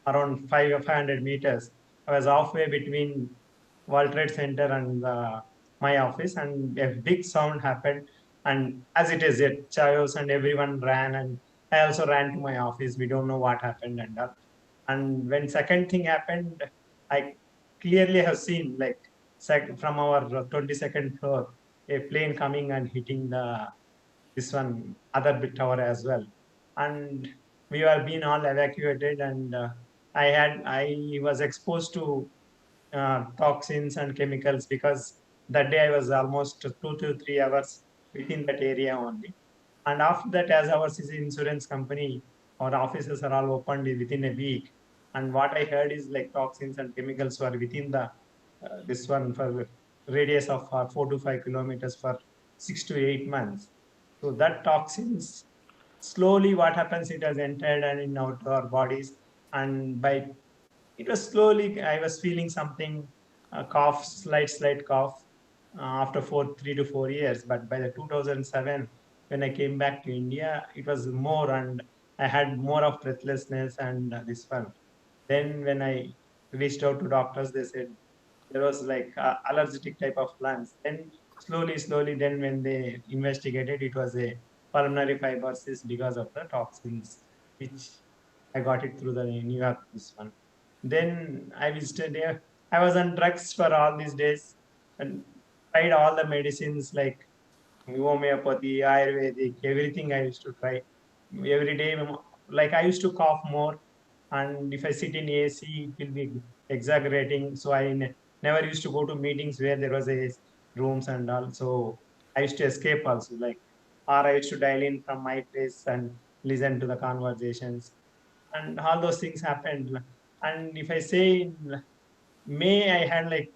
around 500 meters. I was halfway between World Trade Center and my office, and a big sound happened. And as it is, it chaos, and everyone ran, and I also ran to my office. We don't know what happened and all. And when second thing happened, I clearly have seen, like, from our 22nd floor, a plane coming and hitting this one other big tower as well. And we were being all evacuated, and I was exposed to toxins and chemicals, because that day I was almost 2 to 3 hours within that area only. And after that, as ours is an insurance company, our offices are all opened within a week. And what I heard is, like, toxins and chemicals were within the this one for radius of 4 to 5 kilometers for 6 to 8 months. So that toxins, slowly what happens, it has entered and in our bodies, and by it was slowly, I was feeling something, cough, slight cough, after 3 to 4 years. But by the 2007, when I came back to India, it was more, and I had more of breathlessness and this one. Then when I reached out to doctors, they said there was, like, allergic type of lungs. Then slowly, then when they investigated, it was a pulmonary fibrosis because of the toxins, which I got it through the New York, this one. Then I visited there. I was on drugs for all these days and tried all the medicines, like homeopathy, Ayurvedic, everything I used to try. Every day, like I used to cough more, and if I sit in AC, it will be exaggerating. So I never used to go to meetings where there was a rooms and all. So I used to escape also, like, or I used to dial in from my place and listen to the conversations, and all those things happened. And if I say in May, I had like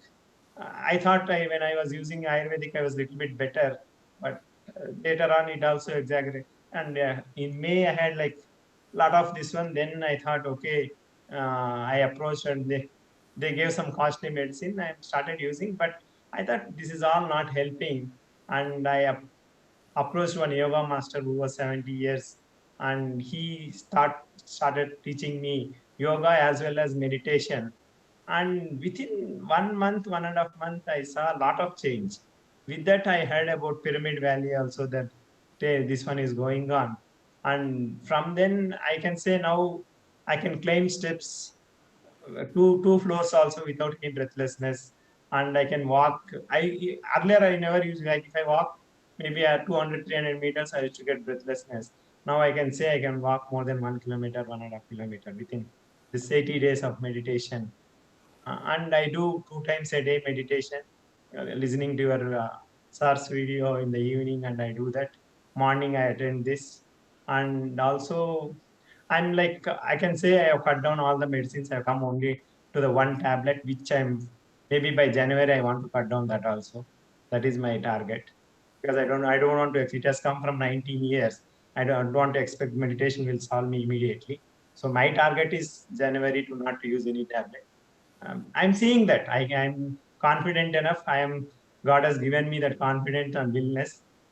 I thought when I was using Ayurvedic, I was a little bit better, but later on it also exaggerated. And in May, I had like a lot of this one. Then I thought, okay, I approached and they gave some costly medicine. I started using, but I thought this is all not helping. And I approached one yoga master who was 70 years, and he started teaching me yoga as well as meditation. And within 1 month, 1.5 months, I saw a lot of change. With that, I heard about Pyramid Valley also, that this one is going on. And from then, I can say now I can climb steps, two floors also without any breathlessness. And I can walk. Earlier I never used, like if I walk maybe at 200, 300 meters, I used to get breathlessness. Now I can say I can walk more than 1 kilometer, 1.5 kilometer within this 80 days of meditation. And I do 2 times a day meditation, listening to your SARS video in the evening, and I do that. Morning I attend this, and also I'm like I can say I have cut down all the medicines. I've come only to the one tablet, which I'm maybe by January I want to cut down that also. That is my target, because I don't want to. If it has come from 19 years, I don't want to expect meditation will solve me immediately. So my target is January to not to use any tablet. I'm seeing that I'm confident enough. God has given me that confidence and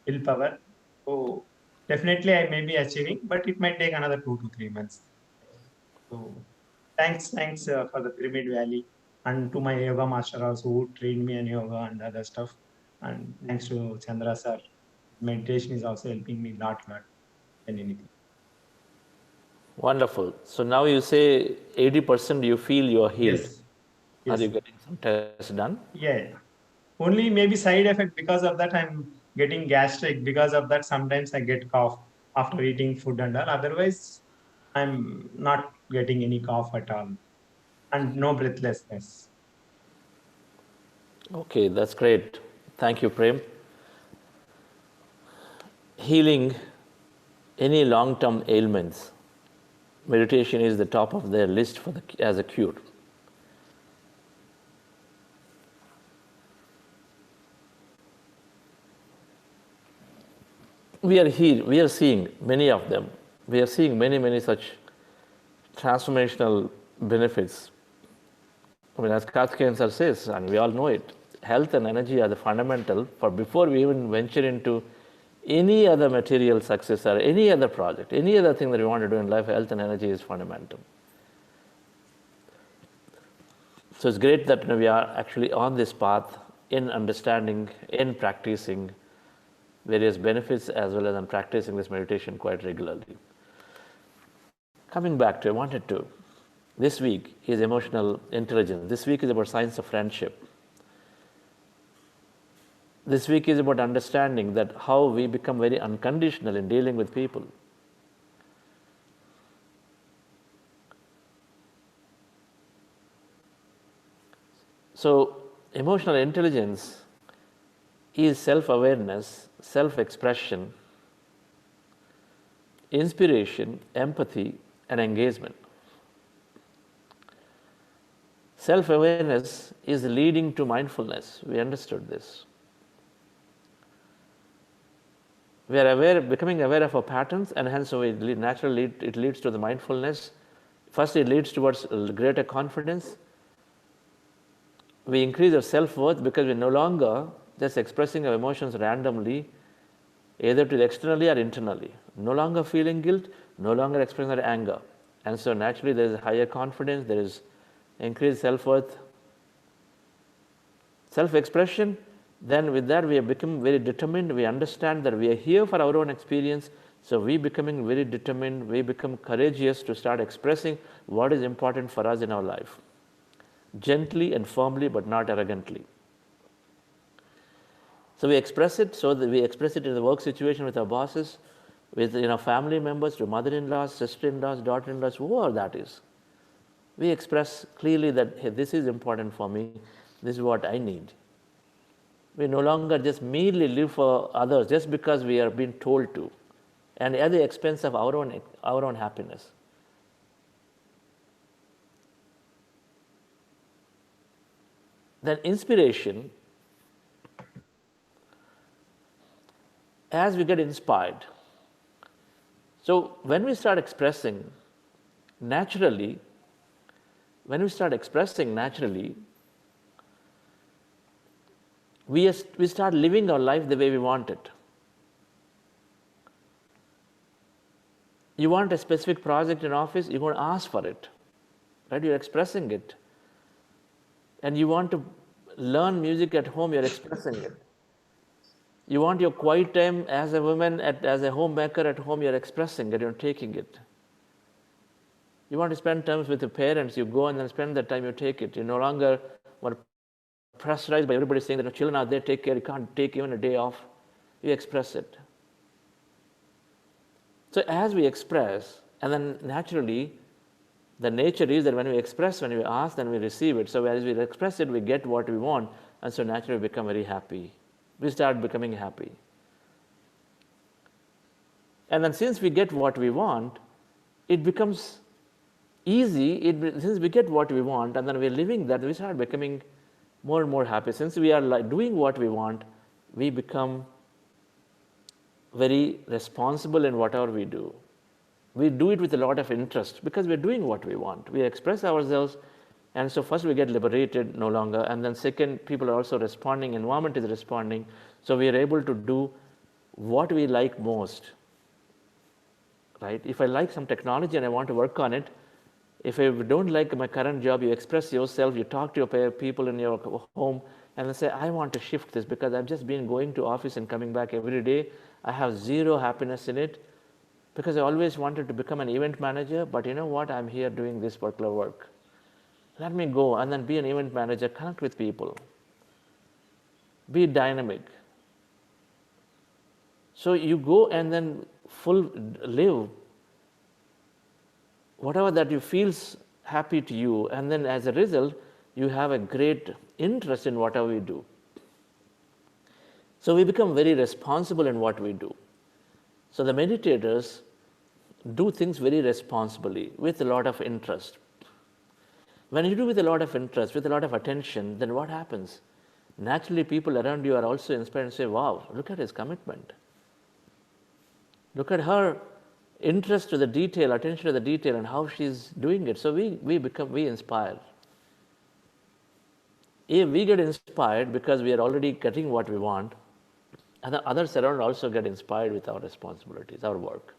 willpower. So definitely I may be achieving, but it might take another 2 to 3 months. So thanks for the Pyramid Valley, and to my yoga master also who trained me in yoga and other stuff. And thanks to Chandra sir, meditation is also helping me lot than anything. Wonderful. So now you say 80% you feel you are healed. Yes. Are Yes. you getting some tests done? Yeah. Only maybe side effect, because of that I'm getting gastric. Because of that, sometimes I get cough after eating food and all. Otherwise, I'm not getting any cough at all, and no breathlessness. Okay, that's great. Thank you, Prem. Healing any long-term ailments, meditation is the top of their list as a cure. We are seeing many of them. We are seeing many such transformational benefits. I mean, as Karthikeyan sir says, and we all know it, health and energy are the fundamental for before we even venture into any other material success or any other project, any other thing that we want to do in life, health and energy is fundamental. So it's great that we are actually on this path in understanding, in practicing various benefits, as well as in practicing this meditation quite regularly. Coming back to, I wanted to, this week is emotional intelligence. This week is about science of friendship. This week is about understanding that how we become very unconditional in dealing with people. So, emotional intelligence is self-awareness, self-expression, inspiration, empathy, and engagement. Self-awareness is leading to mindfulness. We understood this. We are aware, becoming aware of our patterns, and hence it leads to the mindfulness. First, it leads towards greater confidence. We increase our self-worth because we're no longer just expressing our emotions randomly, either to the externally or internally. No longer feeling guilt, no longer expressing our anger. And so naturally there is higher confidence, there is increased self-worth. Self-expression, then with that we have become very determined. We understand that we are here for our own experience. So we becoming very determined, we become courageous to start expressing what is important for us in our life. Gently and firmly, but not arrogantly. So we express it so that we express it in the work situation with our bosses, with family members, to mother-in-laws, sister-in-laws, daughter-in-laws, whoever that is. We express clearly that, hey, this is important for me, this is what I need. We no longer just merely live for others just because we are being told to, and at the expense of our own happiness. Then inspiration, as we get inspired. So when we start expressing naturally, we start living our life the way we want it. You want a specific project in office, you're going to ask for it, right? You're expressing it. And you want to learn music at home, you're expressing it. You want your quiet time as a woman, as a homemaker at home, you're expressing it, you're taking it. You want to spend time with your parents, you go and then spend that time, you take it. You no longer want pressurized by everybody saying that the children are there, take care, you can't take even a day off. You express it. So as we express, and then naturally, the nature is that when we express, when we ask, then we receive it. So as we express it, we get what we want, and so naturally we become very happy. We start becoming happy. And then since we get what we want, it becomes easy. Since we get what we want, and then we're living that, we start becoming more and more happy. Since we are doing what we want, we become very responsible in whatever we do. We do it with a lot of interest because we're doing what we want. We express ourselves, and so first we get liberated no longer, and then second, people are also responding, environment is responding, so we are able to do what we like most, right? If I like some technology and I want to work on it, if I don't like my current job, you express yourself, you talk to your people in your home, and then say, I want to shift this because I've just been going to office and coming back every day. I have zero happiness in it because I always wanted to become an event manager, but you know what? I'm here doing this particular work. Let me go and then be an event manager, connect with people, be dynamic. So you go and then live whatever that you feels happy to you, and then as a result, you have a great interest in whatever we do. So we become very responsible in what we do. So the meditators do things very responsibly with a lot of interest. When you do with a lot of interest, with a lot of attention, then what happens? Naturally, people around you are also inspired and say, wow, look at his commitment. Look at her interest to the detail, attention to the detail, and how she's doing it. So we inspire. If we get inspired because we are already getting what we want, and the others around also get inspired with our responsibilities, our work.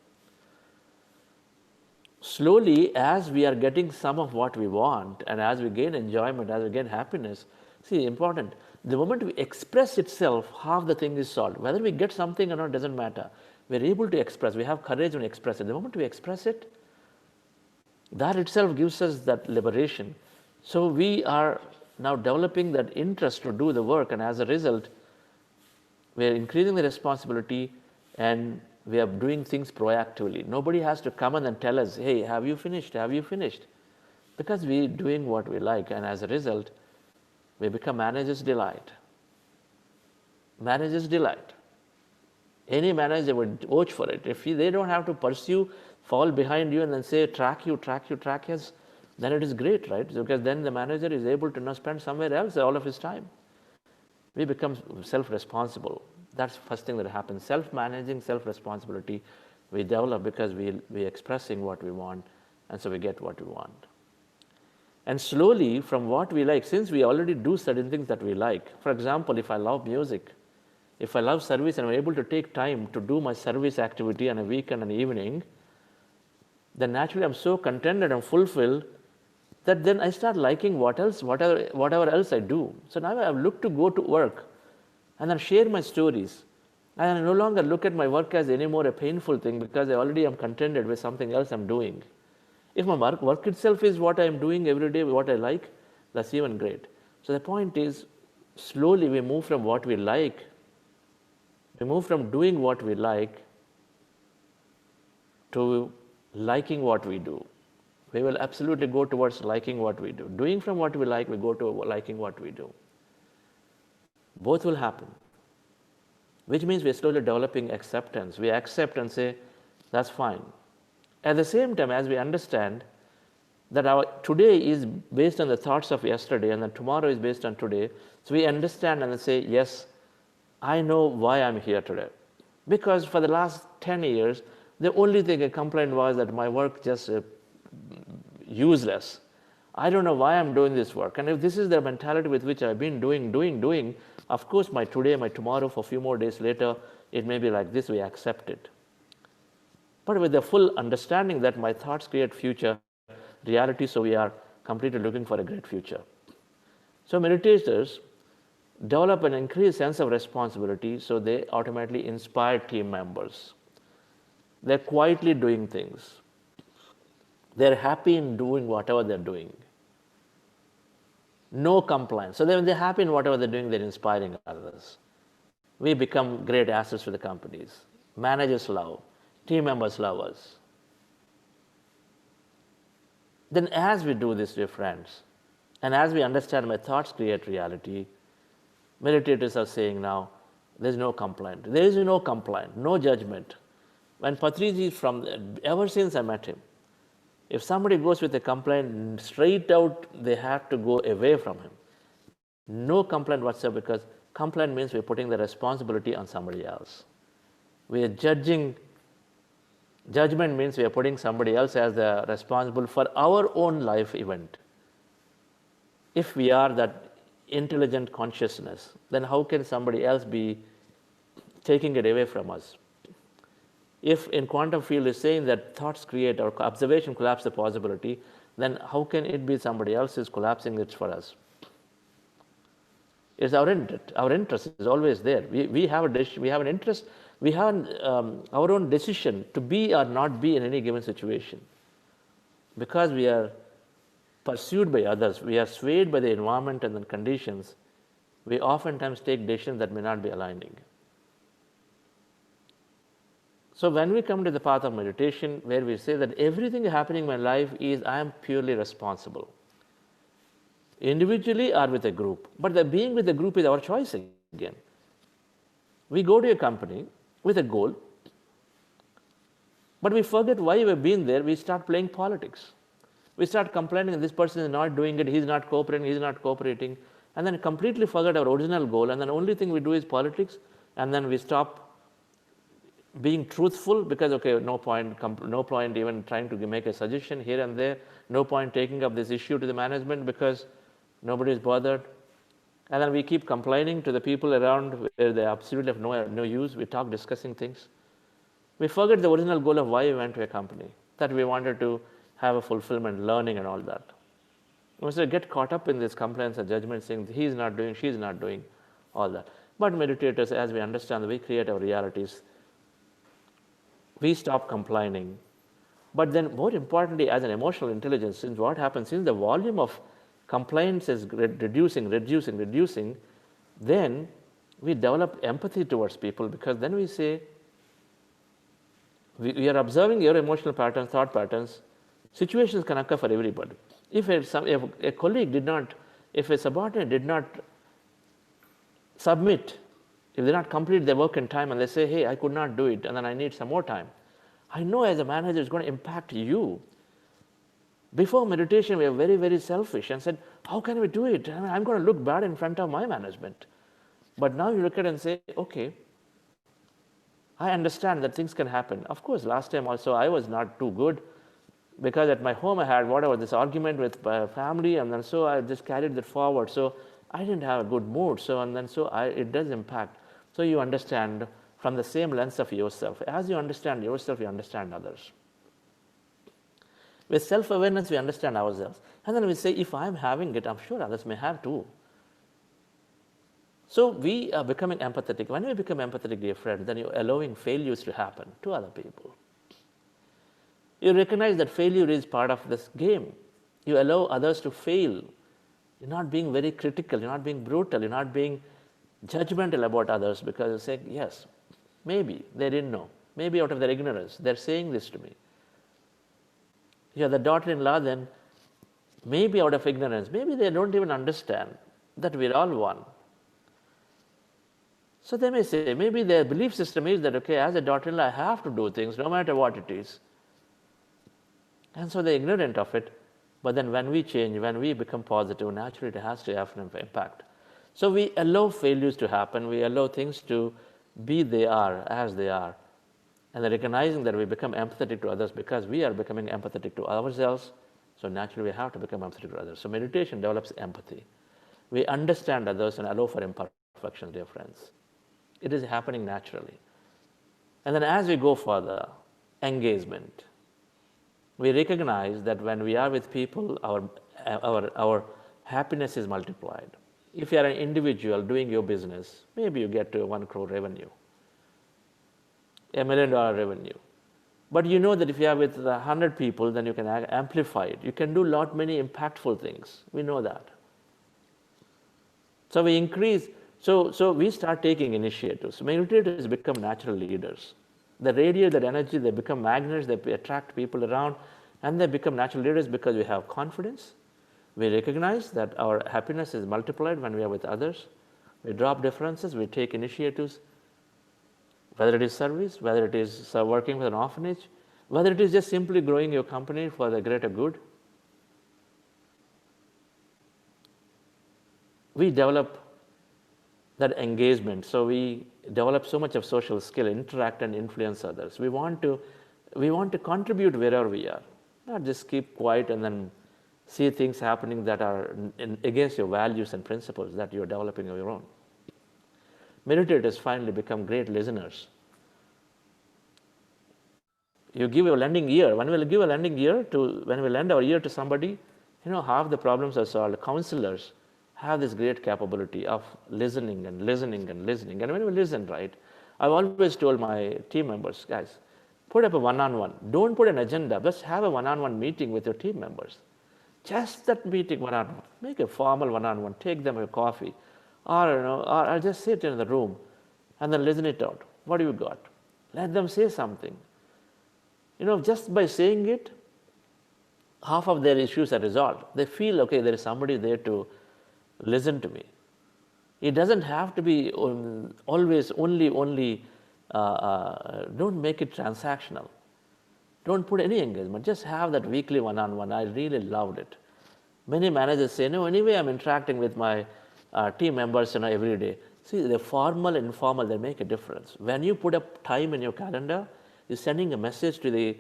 Slowly, as we are getting some of what we want, and as we gain enjoyment, as we gain happiness, see, important, the moment we express itself, half the thing is solved. Whether we get something or not doesn't matter. We're able to express, we have courage when we express it. The moment we express it, that itself gives us that liberation. So we are now developing that interest to do the work, and as a result, we are increasing the responsibility and we are doing things proactively. Nobody has to come in and tell us, hey, have you finished? Have you finished? Because we are doing what we like, and as a result, we become manager's delight. Manager's delight. Any manager would vouch for it. If they don't have to pursue, fall behind you and then say, track you, yes, then it is great, right? Because then the manager is able to now spend somewhere else all of his time. We become self-responsible. That's the first thing that happens. Self-managing, self-responsibility, we develop because we're expressing what we want, and so we get what we want. And slowly, from what we like, since we already do certain things that we like, for example, if I love music, if I love service and I'm able to take time to do my service activity on a weekend and evening, then naturally I'm so contented and fulfilled that then I start liking whatever else I do. So now I look to go to work and then share my stories. And I no longer look at my work as any more a painful thing because I already am contented with something else I'm doing. If my work itself is what I'm doing every day, what I like, that's even great. So the point is, slowly we move from what we like We move from doing what we like to liking what we do. We will absolutely go towards liking what we do. Doing from what we like, we go to liking what we do. Both will happen, which means we're slowly developing acceptance. We accept and say, that's fine. At the same time, as we understand that our today is based on the thoughts of yesterday and then tomorrow is based on today, so we understand and say, yes, I know why I'm here today. Because for the last 10 years, the only thing I complained was that my work just useless. I don't know why I'm doing this work. And if this is the mentality with which I've been doing, of course my today, my tomorrow, for a few more days later, it may be like this, we accept it. But with the full understanding that my thoughts create future reality, so we are completely looking for a great future. So meditators develop an increased sense of responsibility, so they automatically inspire team members. They're quietly doing things. They're happy in doing whatever they're doing. No complaints. So when they're happy in whatever they're doing, they're inspiring others. We become great assets for the companies. Managers love, team members love us. Then as we do this, dear friends, and as we understand my thoughts create reality, meditators are saying now, there's no complaint. There is no complaint, no judgment. When Patriji, ever since I met him, if somebody goes with a complaint, straight out they have to go away from him. No complaint whatsoever, because complaint means we're putting the responsibility on somebody else. We are judging. Judgment means we are putting somebody else as the responsible for our own life event. If we are that intelligent consciousness, then how can somebody else be taking it away from us? If in quantum field is saying that thoughts create or observation collapse the possibility, then how can it be somebody else is collapsing it for us? It's our interest is always there. We have an interest, we have our own decision to be or not be in any given situation. Because we are pursued by others, we are swayed by the environment and the conditions, we oftentimes take decisions that may not be aligning. So when we come to the path of meditation, where we say that everything happening in my life is I am purely responsible. Individually or with a group. But the being with a group is our choice again. We go to a company with a goal, but we forget why we've been there. We start playing politics. We start complaining that this person is not doing it, he's not cooperating, and then completely forget our original goal, and then the only thing we do is politics, and then we stop being truthful because, okay, no point even trying to make a suggestion here and there, no point taking up this issue to the management because nobody is bothered. And then we keep complaining to the people around where they absolutely have no use. We talk discussing things. We forget the original goal of why we went to a company, that we wanted to have a fulfillment, learning and all that. We so get caught up in this complaints and judgment saying he's not doing, she's not doing, all that. But meditators, as we understand, we create our realities. We stop complaining. But then more importantly, as an emotional intelligence, since what happens, since the volume of complaints is reducing, then we develop empathy towards people, because then we say, we are observing your emotional patterns, thought patterns. Situations can occur for everybody. If a colleague did not, if a subordinate did not submit, if they not complete their work in time and they say, hey, I could not do it and then I need some more time, I know as a manager it's going to impact you. Before meditation, we were very, very selfish and said, how can we do it? I mean, I'm going to look bad in front of my management. But now you look at it and say, okay, I understand that things can happen. Of course, last time also I was not too good, because at my home I had this argument with my family, and then so I just carried that forward. So I didn't have a good mood. So it does impact. So you understand from the same lens of yourself. As you understand yourself, you understand others. With self-awareness, we understand ourselves. And then we say, if I'm having it, I'm sure others may have too. So we are becoming empathetic. When we become empathetic, dear friend, then you're allowing failures to happen to other people. You recognize that failure is part of this game. You allow others to fail. You're not being very critical. You're not being brutal. You're not being judgmental about others, because you say, yes, Maybe they didn't know. Maybe out of their ignorance, they're saying this to me. You're the daughter-in-law, then maybe out of ignorance, maybe they don't even understand that we're all one. So they may say, maybe their belief system is that, okay, as a daughter-in-law, I have to do things no matter what it is. And so they're ignorant of it. But then when we change, when we become positive, naturally it has to have an impact. So we allow failures to happen. We allow things to be they are, as they are. And then recognizing that we become empathetic to others because we are becoming empathetic to ourselves. So naturally we have to become empathetic to others. So meditation develops empathy. We understand others and allow for imperfection, dear friends. It is happening naturally. And then as we go further, engagement. We recognize that when we are with people, our happiness is multiplied. If you are an individual doing your business, maybe you get to 1 crore revenue, $1 million revenue. But you know that if you are with 100 people, then you can amplify it. You can do many impactful things. We know that. So we increase, so we start taking initiatives. Meditators become natural leaders. They radiate that energy, they become magnets, they attract people around, and they become natural leaders because we have confidence. We recognize that our happiness is multiplied when we are with others. We drop differences, we take initiatives, whether it is service, whether it is working with an orphanage, whether it is just simply growing your company for the greater good. We develop that engagement. So we develop so much of social skill, interact and influence others. We want to contribute wherever we are, not just keep quiet and then see things happening that are against your values and principles that you're developing on your own. Meditators finally become great listeners. You give a lending ear. When we give a lending ear when we lend our ear to somebody, half the problems are solved. Counselors have this great capability of listening and listening and listening. And when we listen, right, I've always told my team members, guys, put up a one-on-one. Don't put an agenda. Just have a one-on-one meeting with your team members. Just that meeting one-on-one. Make a formal one-on-one. Take them a coffee. Or just sit in the room and then listen it out. What do you got? Let them say something. Just by saying it, half of their issues are resolved. They feel, okay, there is somebody there to listen to me. It doesn't have to be always only, don't make it transactional. Don't put any engagement. Just have that weekly one-on-one. I really loved it. Many managers say, no, anyway, I'm interacting with my team members every day. See, the formal and informal, they make a difference. When you put up time in your calendar, you're sending a message to the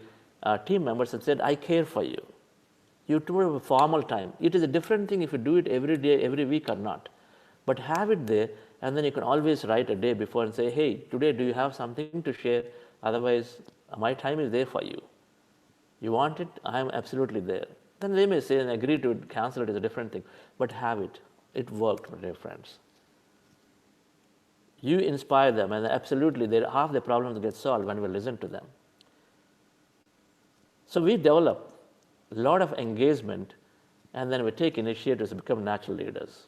team members that said, I care for you. You put up a formal time. It is a different thing if you do it every day, every week or not. But have it there, and then you can always write a day before and say, hey, today do you have something to share? Otherwise, my time is there for you. You want it? I am absolutely there. Then they may say and agree to cancel it is a different thing. But have it. It worked, my dear friends. You inspire them, and absolutely half the problems get solved when we listen to them. So we develop a lot of engagement, and then we take initiatives to become natural leaders.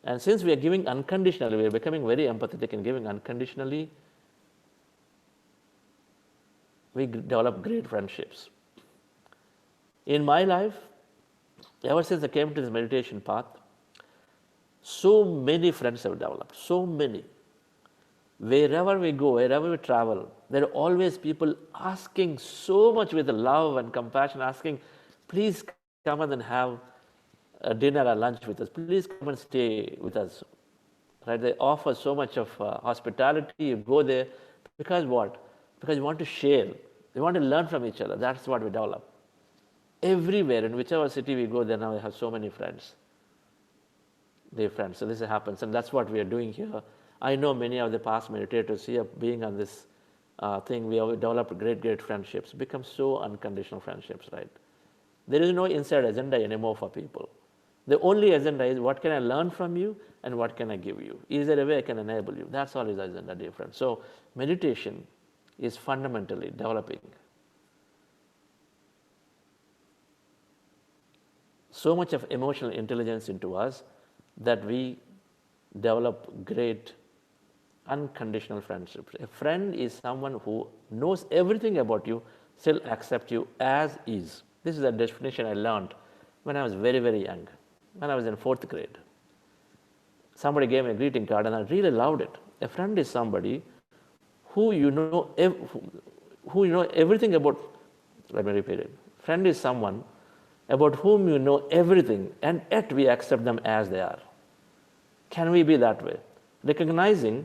And since we are giving unconditionally, we are becoming very empathetic and giving unconditionally, we develop great friendships. In my life, ever since I came to this meditation path, so many friends have developed, so many. Wherever we go, wherever we travel, there are always people asking so much with love and compassion, asking, please come and have a dinner or lunch with us. Please come and stay with us. Right? They offer so much of hospitality. You go there because what? Because you want to share. You want to learn from each other. That's what we develop. Everywhere, in whichever city we go, then now we have so many friends. Dear friends, so this happens, and that's what we are doing here. I know many of the past meditators here, being on this thing, we have developed great friendships, become so unconditional friendships, right? There is no inside agenda anymore for people. The only agenda is what can I learn from you and what can I give you? Is there a way I can enable you? That's all is agenda, dear friends. So meditation is fundamentally developing so much of emotional intelligence into us that we develop great unconditional friendship. A friend is someone who knows everything about you, still accepts you as is. This is a definition I learned when I was very, very young, when I was in 4th grade. Somebody gave me a greeting card and I really loved it. A friend is somebody who you know, who you know everything about. Let me repeat it. Friend is someone about whom you know everything and yet we accept them as they are. Can we be that way? Recognizing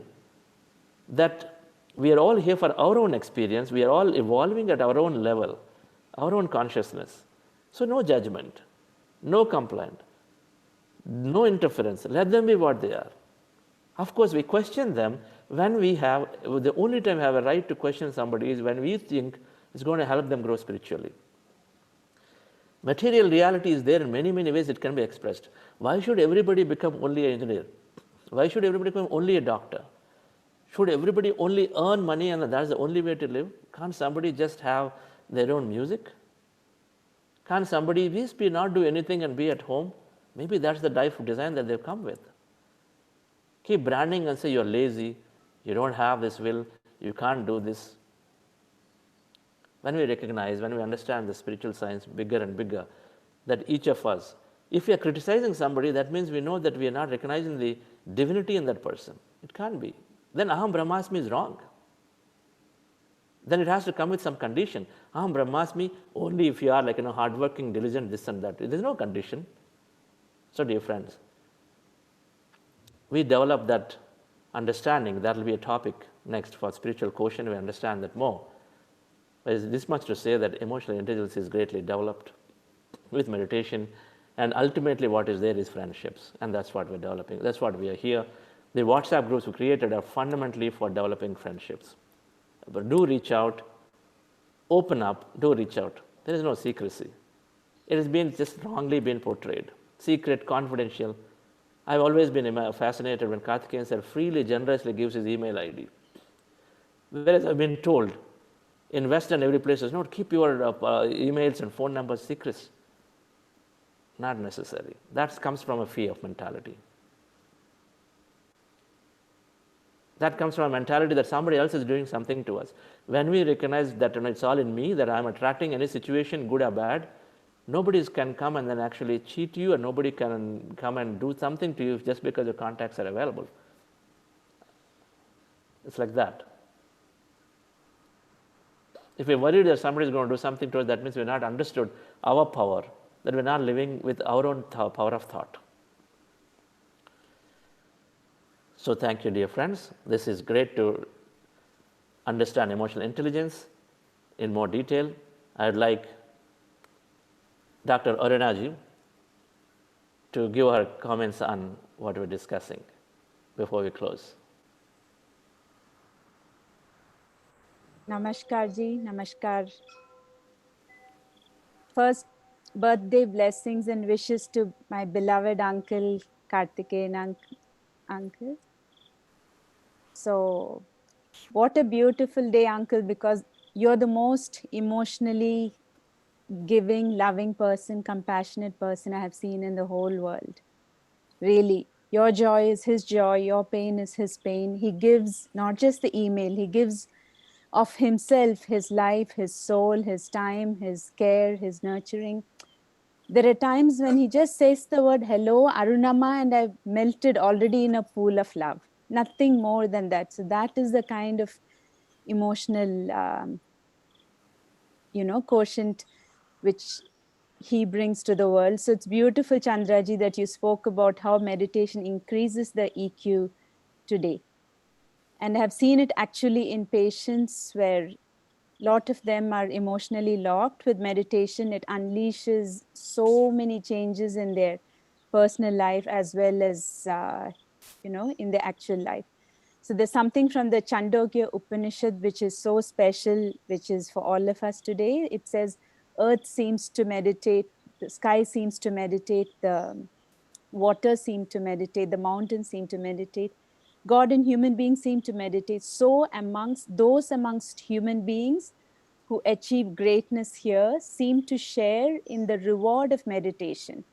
that we are all here for our own experience, we are all evolving at our own level, our own consciousness. So no judgment, no complaint, no interference. Let them be what they are. Of course, we question them when we have, the only time we have a right to question somebody is when we think it's going to help them grow spiritually. Material reality is there in many, many ways it can be expressed. Why should everybody become only an engineer? Why should everybody become only a doctor? Should everybody only earn money and that's the only way to live? Can't somebody just have their own music? Can't somebody just not do anything and be at home? Maybe that's the life design that they've come with. Keep branding and say you're lazy, you don't have this will, you can't do this. When we recognize, when we understand the spiritual science bigger and bigger, that each of us, if we are criticizing somebody, that means we know that we are not recognizing the divinity in that person. It can't be. Then Aham Brahmasmi is wrong. Then it has to come with some condition. Aham Brahmasmi only if you are like hardworking, diligent, this and that. There's no condition. So dear friends, we develop that understanding. That will be a topic next for spiritual quotient. We understand that more. There's this much to say that emotional intelligence is greatly developed with meditation, and ultimately what is there is friendships, and that's what we're developing. That's what we are here. The WhatsApp groups we created are fundamentally for developing friendships. But do reach out, open up, do reach out. There is no secrecy. It has been just wrongly been portrayed. Secret, confidential. I've always been fascinated when Karthikeyan sir freely, generously gives his email ID. Whereas I've been told, in West and every place, no, keep your emails and phone numbers secrets. Not necessary. That comes from a fear of mentality. That comes from a mentality that somebody else is doing something to us. When we recognize that it's all in me, that I'm attracting any situation, good or bad, nobody can come and then actually cheat you, and nobody can come and do something to you just because your contacts are available. It's like that. If we're worried that somebody is going to do something to us, that means we're not understood our power, that we're not living with our own power of thought. So thank you, dear friends. This is great to understand emotional intelligence in more detail. I'd like Dr. Arunaji to give her comments on what we're discussing before we close. Namaskar ji, namaskar. First, birthday blessings and wishes to my beloved uncle, Karthikeyan uncle. So, what a beautiful day, uncle, because you're the most emotionally giving, loving person, compassionate person I have seen in the whole world. Really, your joy is his joy, your pain is his pain. He gives not just the email, he gives of himself, his life, his soul, his time, his care, his nurturing. There are times when he just says the word hello, Arunama, and I've melted already in a pool of love. Nothing more than that. So that is the kind of emotional, quotient which he brings to the world. So it's beautiful, Chandraji, that you spoke about how meditation increases the EQ today. And I have seen it actually in patients where a lot of them are emotionally locked. With meditation, it unleashes so many changes in their personal life as well as, in the actual life. So there's something from the Chandogya Upanishad which is so special, which is for all of us today. It says, earth seems to meditate, the sky seems to meditate, the water seem to meditate, the mountains seem to meditate, God and human beings seem to meditate. So amongst human beings who achieve greatness here seem to share in the reward of meditation.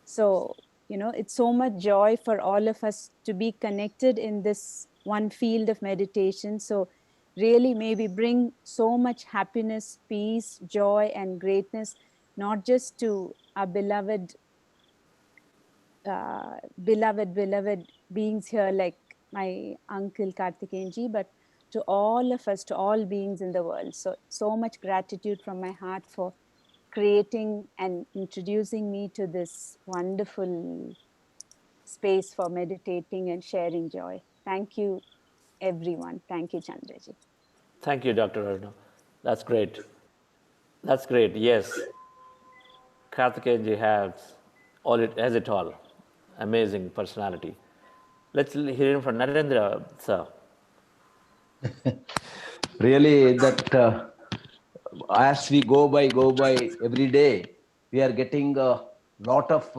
So, it's so much joy for all of us to be connected in this one field of meditation. So really maybe bring so much happiness, peace, joy, and greatness, not just to our beloved beings here like my uncle Karthikeyanji, but to all of us, to all beings in the world. So much gratitude from my heart for creating and introducing me to this wonderful space for meditating and sharing joy. Thank you, everyone. Thank you, Chandraji. Thank you, Dr. Aruna. That's great. That's great. Yes, Karthikeyanji has it all. Amazing personality. Let's hear him from Narendra, sir. Really, that as we go by every day, we are getting a lot of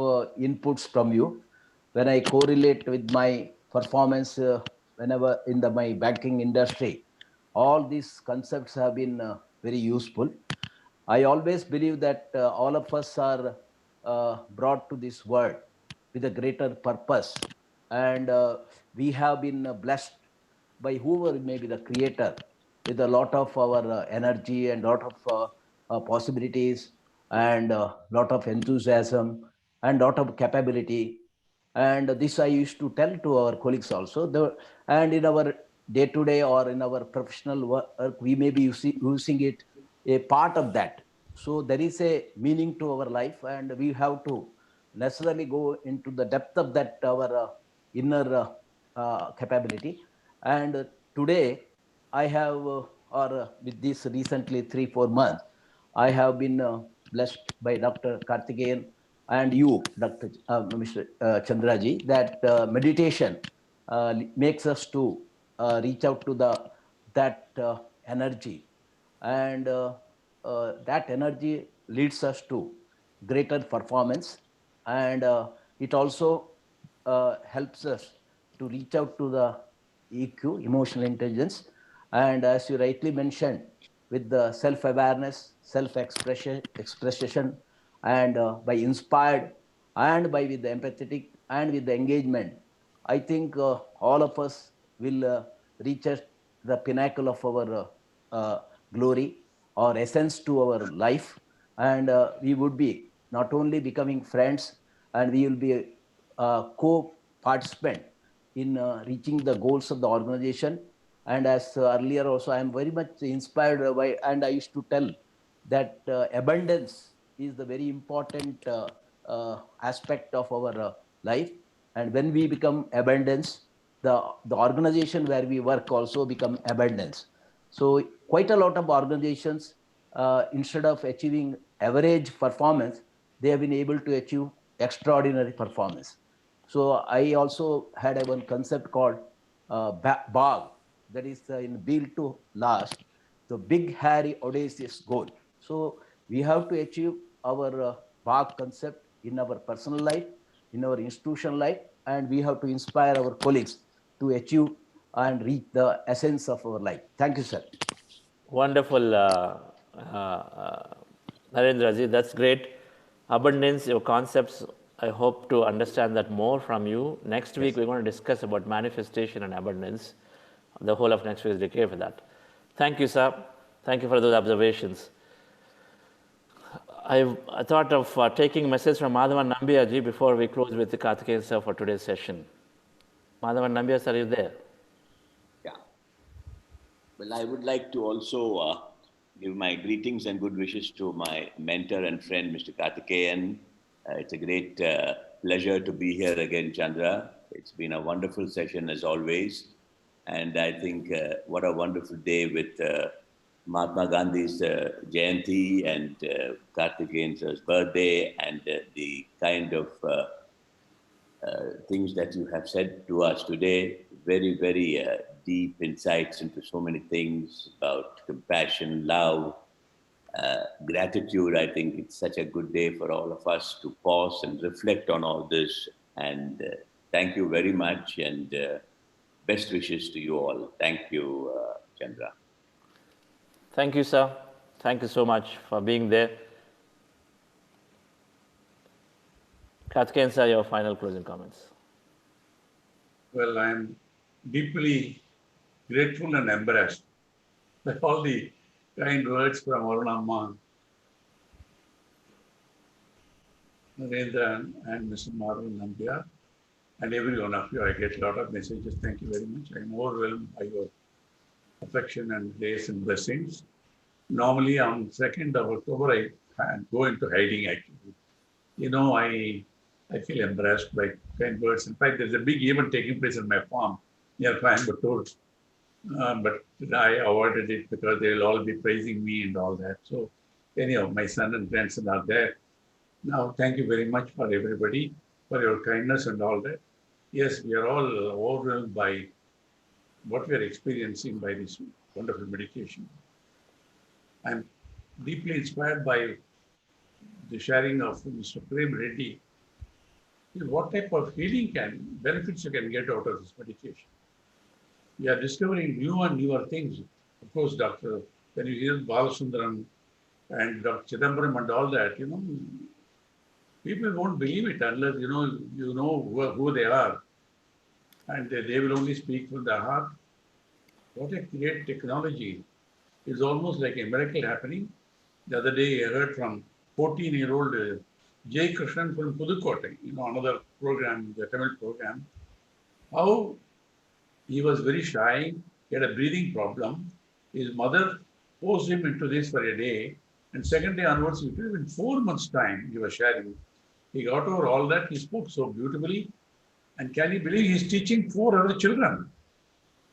inputs from you. When I correlate with my performance whenever in my banking industry, all these concepts have been very useful. I always believe that all of us are brought to this world with a greater purpose, and we have been blessed by whoever may be the creator with a lot of our energy and lot of possibilities and a lot of enthusiasm and lot of capability. And this I used to tell to our colleagues also. And in our day-to-day or in our professional work, we may be using it, a part of that. So there is a meaning to our life, and we have to necessarily go into the depth of that, our inner capability. And today, I have, with this recently 3-4 months, I have been blessed by Dr. Karthikeyan and you, Dr. Mr. Chandraji, that meditation makes us to reach out to that energy, and that energy leads us to greater performance, and it also helps us to reach out to the EQ, emotional intelligence, and as you rightly mentioned, with the self-awareness, self-expression, and by inspired and by with the empathetic and with the engagement, I think all of us will reach the pinnacle of our glory or essence to our life, and we would be not only becoming friends, and we will be a co-participant in reaching the goals of the organization. And as earlier also, I am very much inspired by, and I used to tell that abundance is the very important aspect of our life. And when we become abundance, the organization where we work also become abundance. So quite a lot of organizations, instead of achieving average performance, they have been able to achieve extraordinary performance. So I also had one concept called BAG, that is in Build to Last, the big, hairy, audacious goal. So we have to achieve our BAG concept in our personal life, in our institutional life, and we have to inspire our colleagues to achieve and reach the essence of our life. Thank you, sir. Wonderful, Narendra ji. That's great. Abundance, your concepts, I hope to understand that more from you. Next week, we're going to discuss about manifestation and abundance. The whole of next week is dedicated for that. Thank you, sir. Thank you for those observations. I thought of taking a message from Madhavan Nambiar ji before we close with the Karthikeyan sir for today's session. Madhavan Nambiar sir, are you there? Yeah. Well, I would like to also give my greetings and good wishes to my mentor and friend, Mr. Karthikeyan. It's a great pleasure to be here again, Chandra. It's been a wonderful session as always. And I think what a wonderful day with Mahatma Gandhi's Jayanti and Karthikeyan's birthday, and the kind of things that you have said to us today. Very, very deep insights into so many things about compassion, love, gratitude. I think it's such a good day for all of us to pause and reflect on all this. And thank you very much, and best wishes to you all. Thank you, Chandra. Thank you, sir. Thank you so much for being there. Karthikeyan sir, your final closing comments. Well, I'm deeply grateful and embarrassed by all the kind words from Arunamma, Narendra, and Mr. Marvin Nambia, and every one of you. I get a lot of messages. Thank you very much. I am overwhelmed by your affection and grace and blessings. Normally on 2nd of October, I go into hiding actually. You know, I feel embarrassed by kind words. In fact, there's a big event taking place in my farm near Coimbatore. But I avoided it because they'll all be praising me and all that. So anyhow, my son and grandson are there. Now, thank you very much for everybody, for your kindness and all that. Yes, we are all overwhelmed by what we are experiencing by this wonderful meditation. I'm deeply inspired by the sharing of Mr. Prem Reddy. What type of healing benefits you can get out of this meditation? We are discovering new and newer things. Of course, Doctor, when you hear Balasundaram and Dr. Chidambaram and all that, people won't believe it unless you know who they are. And they will only speak from the heart. What a great technology. It's almost like a miracle happening. The other day I heard from 14-year-old Jay Krishnan from Pudukkottai, another program, the Tamil program, how he was very shy, he had a breathing problem. His mother forced him into this for a day, and second day onwards, in 4 months' time, he was sharing. He got over all that, he spoke so beautifully, and can you believe he's teaching 4 other children?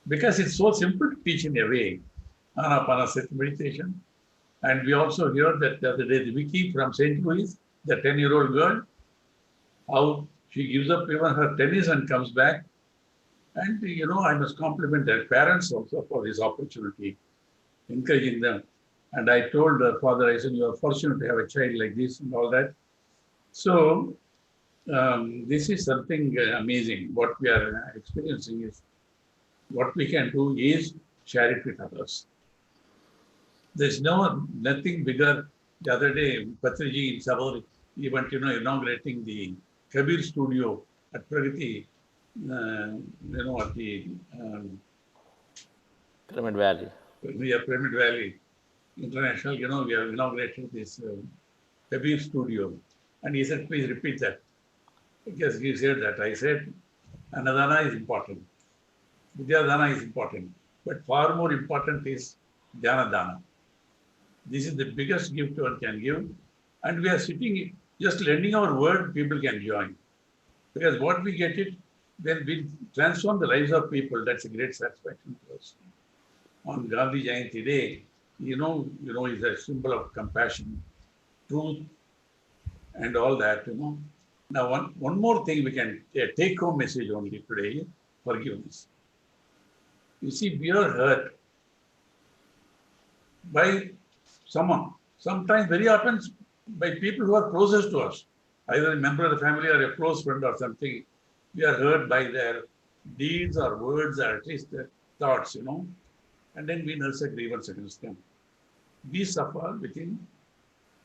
Because it's so simple to teach in a way, Anapanasati meditation. And we also heard that the other day, the Vicky from St. Louis, the 10-year-old girl, how she gives up even her tennis and comes back. And, I must compliment their parents also for this opportunity, encouraging them. And I told her father, I said, you are fortunate to have a child like this and all that. So, this is something amazing. What we are experiencing is, what we can do is share it with others. There's nothing bigger. The other day, Patriji in Savor event, inaugurating the Kabir studio at Pragati, at the Pyramid Valley. Pyramid Valley International, we have inaugurated this Kabir studio. And he said, please repeat that. Because he said that. I said, Anadana is important. Vidyadana is important. But far more important is Dhanadana. This is the biggest gift one can give. And we are sitting, just lending our word, people can join. Because what we get it, then we transform the lives of people. That's a great satisfaction to us. On Gandhi Jayanti Day, is a symbol of compassion, truth, and all that, Now, one more thing we can take home message only today, forgiveness. You see, we are hurt by someone, sometimes very often by people who are closest to us, either a member of the family or a close friend or something. We are hurt by their deeds or words or at least their thoughts, and then we nurse a grievance against them. We suffer within,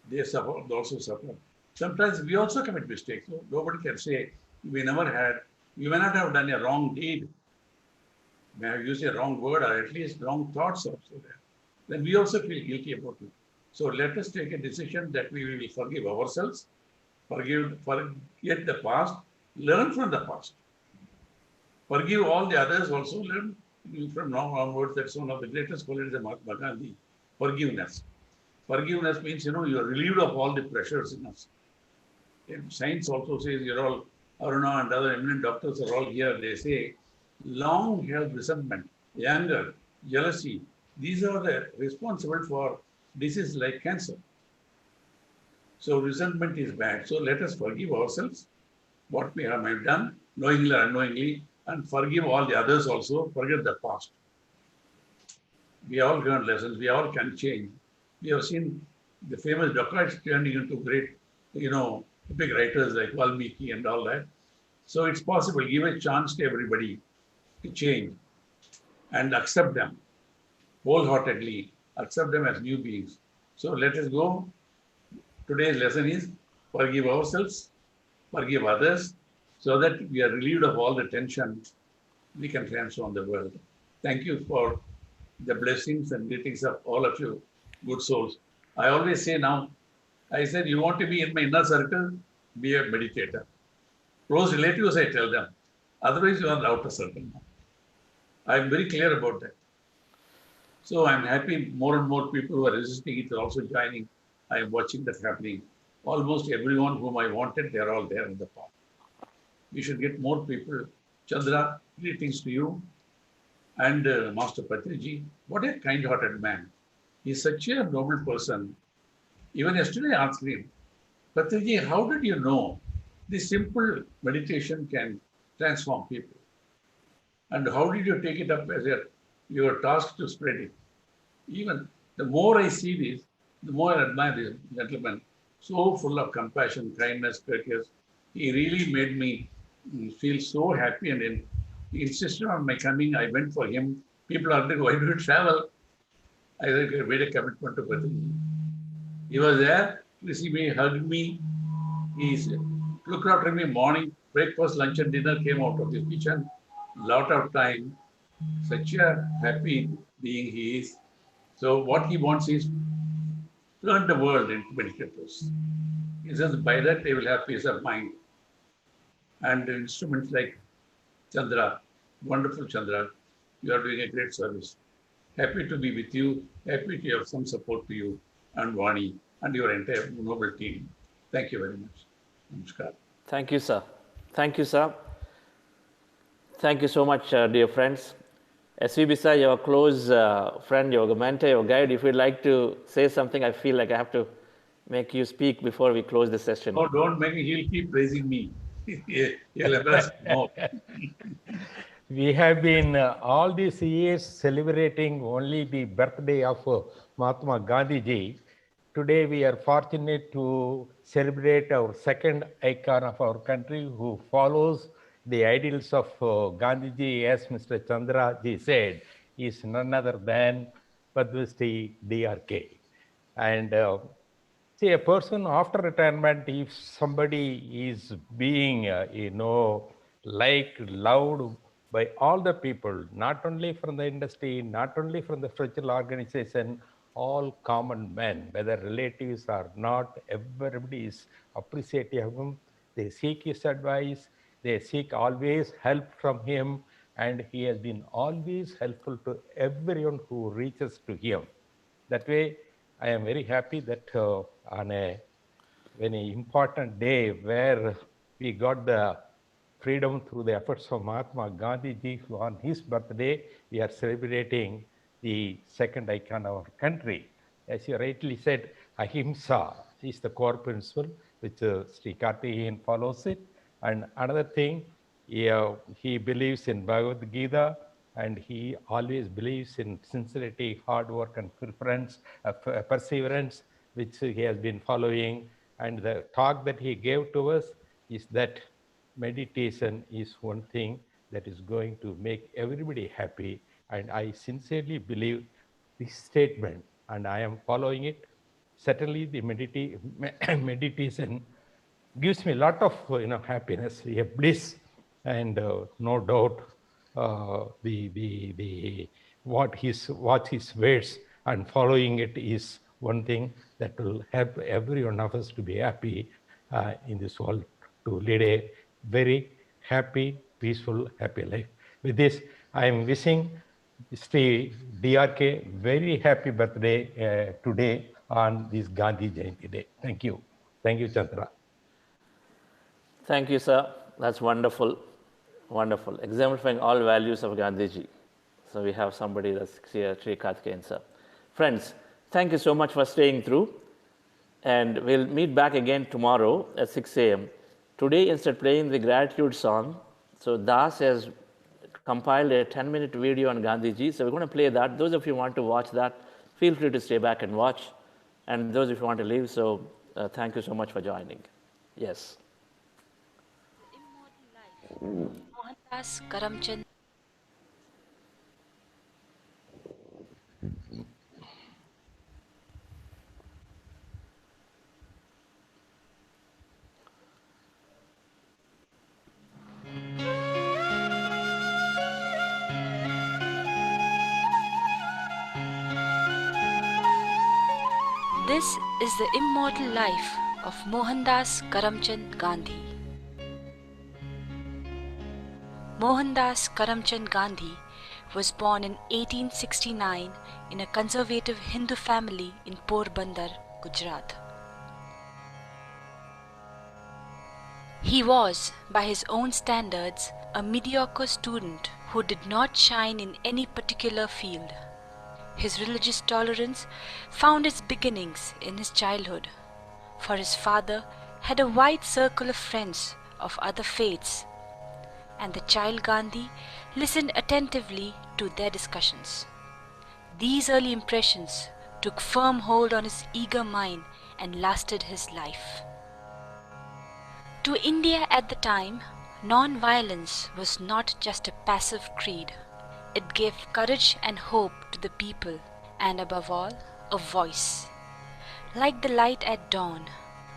they suffer, they also suffer. Sometimes we also commit mistakes. So nobody can say we never had, we may not have done a wrong deed, may have used a wrong word or at least wrong thoughts also there. Then we also feel guilty about it. So let us take a decision that we will forgive ourselves, forget the past, learn from the past. Forgive all the others also, learn from now onwards. That's one of the greatest qualities of Mahatma Gandhi, forgiveness. Forgiveness means, you are relieved of all the pressures in us. And science also says, you're all, Aruna and other eminent doctors are all here. They say, long held resentment, anger, jealousy, these are the responsible for diseases like cancer. So resentment is bad. So let us forgive ourselves, what we have done, knowingly or unknowingly, and forgive all the others also, forget the past. We all learn lessons, we all can change. We have seen the famous dacoits turning into great, big writers like Valmiki and all that. So it's possible, give a chance to everybody to change and accept them wholeheartedly, accept them as new beings. So let us go. Today's lesson is forgive ourselves, forgive others, so that we are relieved of all the tension we can transform the world. Thank you for the blessings and greetings of all of you, good souls. I always say now, I said, you want to be in my inner circle, be a meditator. Close relatives, I tell them. Otherwise, you are in the outer circle now. I'm very clear about that. So I'm happy more and more people who are resisting it are also joining. I am watching that happening. Almost everyone whom I wanted, they're all there in the path. We should get more people. Chandra, greetings to you. And Master Patriji, what a kind-hearted man. He's such a noble person. Even yesterday I asked him, Patriji, how did you know this simple meditation can transform people? And how did you take it up as your task to spread it? Even the more I see this, the more I admire this gentleman. So full of compassion, kindness, courteous. He really made me feel so happy, and he insisted on my coming. I went for him. People are like, why do you travel? I made a commitment to Patriji. He was there, received me, hugged me. He looked after me morning, breakfast, lunch, and dinner came out of the kitchen. Lot of time. Such a happy being he is. So what he wants is turn the world into meditators. He says by that they will have peace of mind. And instruments like Chandra, wonderful Chandra, you are doing a great service. Happy to be with you, happy to have some support to you and Vani and your entire noble team. Thank you very much. Namaskar. Thank you, sir. Thank you, sir. Thank you so much, dear friends. SVB, your close friend, your mentor, your guide, if you'd like to say something, I feel like I have to make you speak before we close the session. Oh, don't make me, he'll keep praising me. He'll embarrass me more. We have been all these years celebrating only the birthday of Mahatma Gandhi ji. Today we are fortunate to celebrate our second icon of our country who follows the ideals of Gandhi ji, as Mr. Chandra ji said, is none other than Padmashri DRK. And see, a person after retirement, if somebody is being, liked, loved by all the people, not only from the industry, not only from the spiritual organization, all common men, whether relatives or not, everybody is appreciative of him. They seek his advice. They seek always help from him. And he has been always helpful to everyone who reaches to him. That way, I am very happy that on a very important day where we got the freedom through the efforts of Mahatma Gandhi ji, who on his birthday, we are celebrating the second icon of our country. As you rightly said, Ahimsa is the core principle, which Sri Karthikeyan follows it. And another thing, he believes in Bhagavad Gita, and he always believes in sincerity, hard work, and perseverance, which he has been following. And the talk that he gave to us is that meditation is one thing that is going to make everybody happy. And I sincerely believe this statement, and I am following it. Certainly, the meditation gives me a lot of happiness, a bliss, and no doubt what his words and following it is one thing that will help every one of us to be happy in this world, to lead a very happy, peaceful, happy life. With this, I am wishing Sri DRK very happy birthday today on this Gandhi Jayanti Day. Thank you. Thank you, Chandra. Thank you, sir. That's wonderful. Wonderful. Exemplifying all values of Gandhiji. So we have somebody that's here, Sri Karthikeyan, sir. Friends, thank you so much for staying through. And we'll meet back again tomorrow at 6 a.m. Today, instead of playing the gratitude song, so Das has compiled a 10-minute video on Gandhiji. So we're going to play that. Those of you who want to watch that, feel free to stay back and watch. And those of you who want to leave, so thank you so much for joining. Yes. Mohandas Karamchand. This is the immortal life of Mohandas Karamchand Gandhi. Mohandas Karamchand Gandhi was born in 1869 in a conservative Hindu family in Porbandar, Gujarat. He was, by his own standards, a mediocre student who did not shine in any particular field. His religious tolerance found its beginnings in his childhood, for his father had a wide circle of friends of other faiths, and the child Gandhi listened attentively to their discussions. These early impressions took firm hold on his eager mind and lasted his life. To India at the time, non-violence was not just a passive creed. It gave courage and hope to the people, and above all, a voice. Like the light at dawn,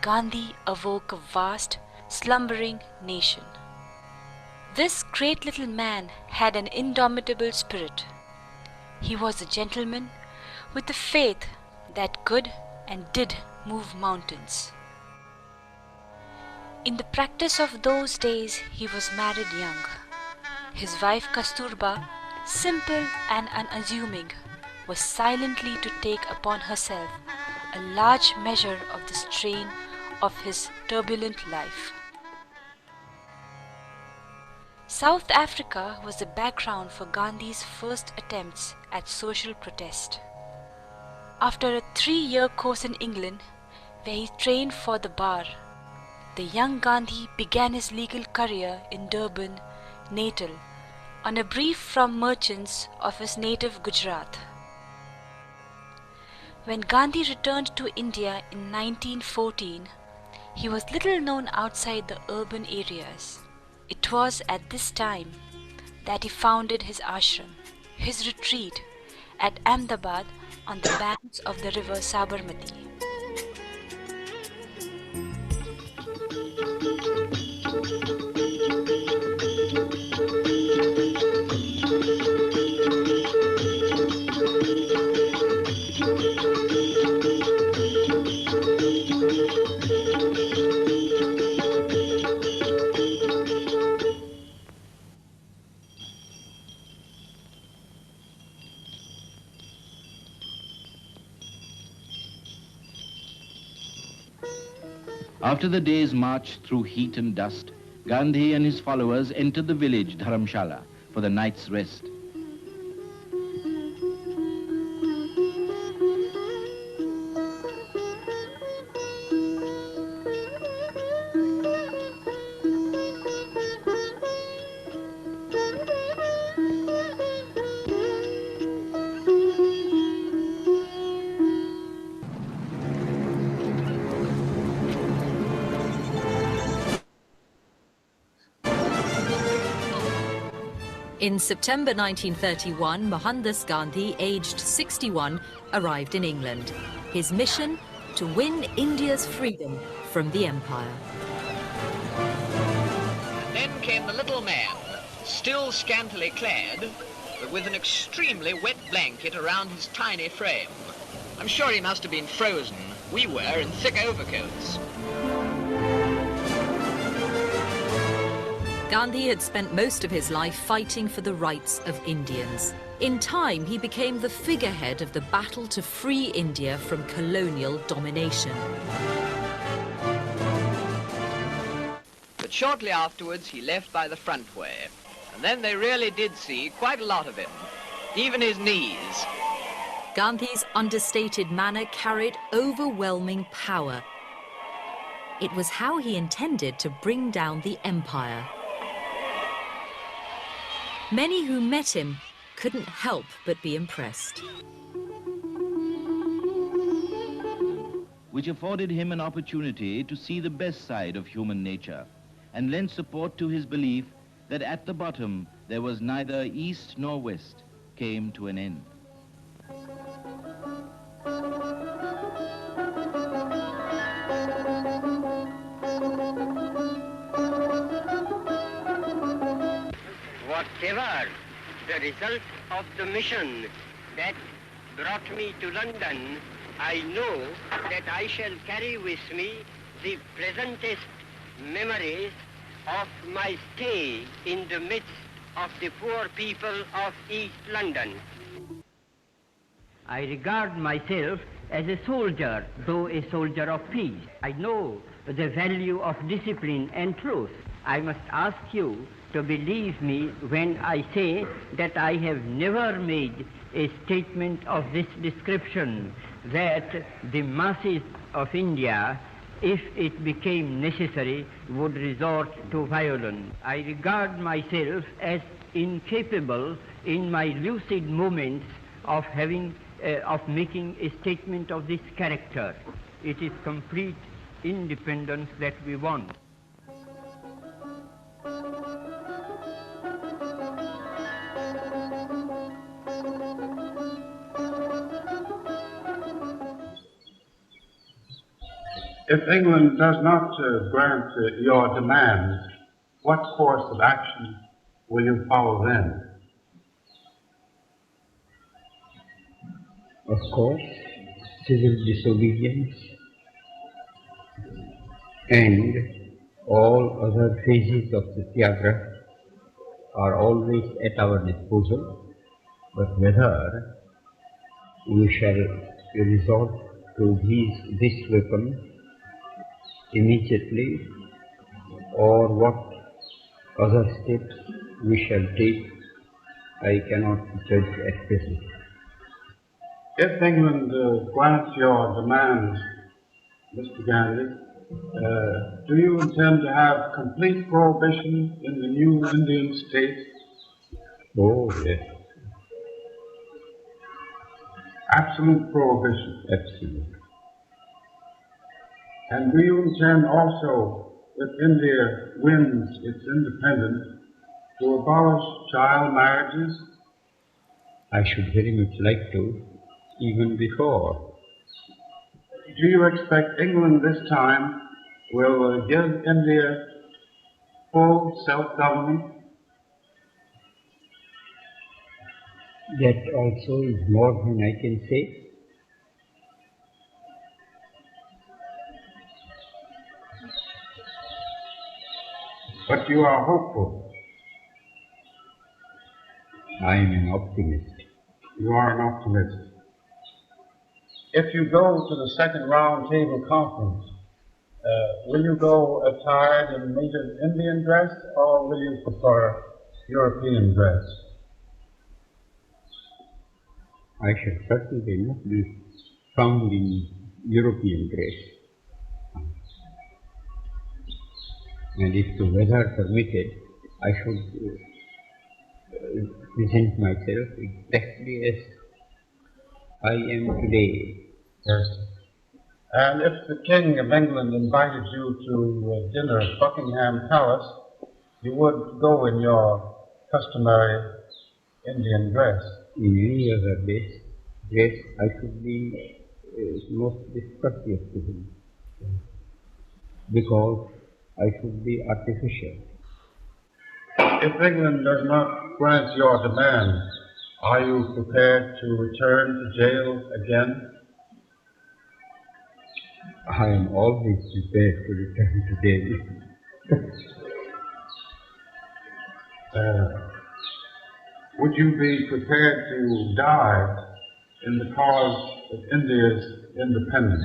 Gandhi awoke a vast, slumbering nation. This great little man had an indomitable spirit. He was a gentleman with a faith that could and did move mountains. In the practice of those days, he was married young. His wife Kasturba, simple and unassuming, was silently to take upon herself a large measure of the strain of his turbulent life. South Africa was the background for Gandhi's first attempts at social protest. After a 3-year course in England, where he trained for the bar, the young Gandhi began his legal career in Durban, Natal, on a brief from merchants of his native Gujarat. When Gandhi returned to India in 1914, he was little known outside the urban areas. It was at this time that he founded his ashram, his retreat, at Ahmedabad on the banks of the river Sabarmati. After the day's march through heat and dust, Gandhi and his followers entered the village Dharamshala for the night's rest. In September 1931, Mohandas Gandhi, aged 61, arrived in England. His mission? To win India's freedom from the empire. Then came the little man, still scantily clad, but with an extremely wet blanket around his tiny frame. I'm sure he must have been frozen. We were in thick overcoats. Gandhi had spent most of his life fighting for the rights of Indians. In time, he became the figurehead of the battle to free India from colonial domination. But shortly afterwards, he left by the front way. And then they really did see quite a lot of him, even his knees. Gandhi's understated manner carried overwhelming power. It was how he intended to bring down the empire. Many who met him couldn't help but be impressed. Which afforded him an opportunity to see the best side of human nature and lent support to his belief that at the bottom there was neither east nor west, came to an end. Whatever the result of the mission that brought me to London, I know that I shall carry with me the pleasantest memories of my stay in the midst of the poor people of East London. I regard myself as a soldier, though a soldier of peace. I know the value of discipline and truth. I must ask you to believe me when I say that I have never made a statement of this description, that the masses of India, if it became necessary, would resort to violence. I regard myself as incapable in my lucid moments of making a statement of this character. It is complete independence that we want. If England does not grant your demands, what course of action will you follow then? Of course, civil disobedience and all other phases of Satyagraha are always at our disposal, but whether we shall resort to this weapon immediately or what other steps we shall take, I cannot judge at present. If England grants your demands, Mr. Gandhi, do you intend to have complete prohibition in the new Indian state? Oh, yes. Absolute prohibition? Absolute. And do you intend also, if India wins its independence, to abolish child marriages? I should very much like to, even before. Do you expect England this time will give India full self-government? That also is more than I can say. But you are hopeful. I am an optimist. You are an optimist. If you go to the second round table conference, will you go attired in native Indian dress or will you prefer European dress? I shall certainly not be found in European dress. And if the weather permitted, I should present myself exactly as I am today. Yes. And if the King of England invited you to dinner at Buckingham Palace, you would go in your customary Indian dress? In any other dress, I should be most discourteous to him, because I should be artificial. If England does not grant your demands, are you prepared to return to jail again? I am always prepared to return to jail. Would you be prepared to die in the cause of India's independence?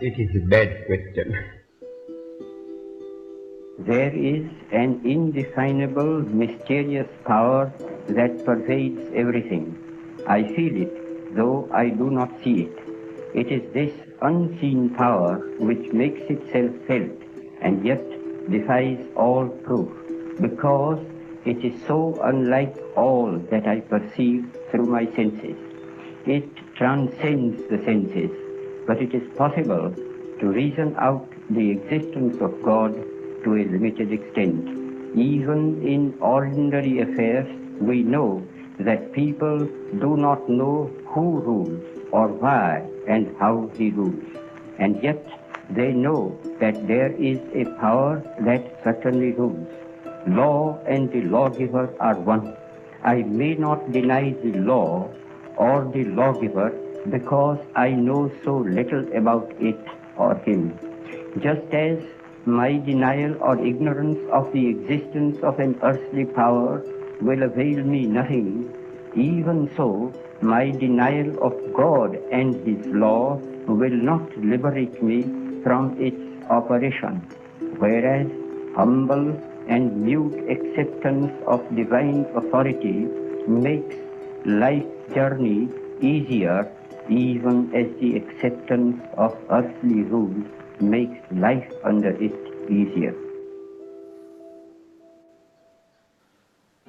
It is a bad question. There is an indefinable, mysterious power that pervades everything. I feel it, though I do not see it. It is this unseen power which makes itself felt and yet defies all proof, because it is so unlike all that I perceive through my senses. It transcends the senses, but it is possible to reason out the existence of God to a limited extent. Even in ordinary affairs, we know that people do not know who rules or why and how he rules. And yet they know that there is a power that certainly rules. Law and the lawgiver are one. I may not deny the law or the lawgiver because I know so little about it or him. Just as my denial or ignorance of the existence of an earthly power will avail me nothing, even so my denial of God and His law will not liberate me from its operation, whereas humble and mute acceptance of divine authority makes life's journey easier, even as the acceptance of earthly rule makes life under it easier.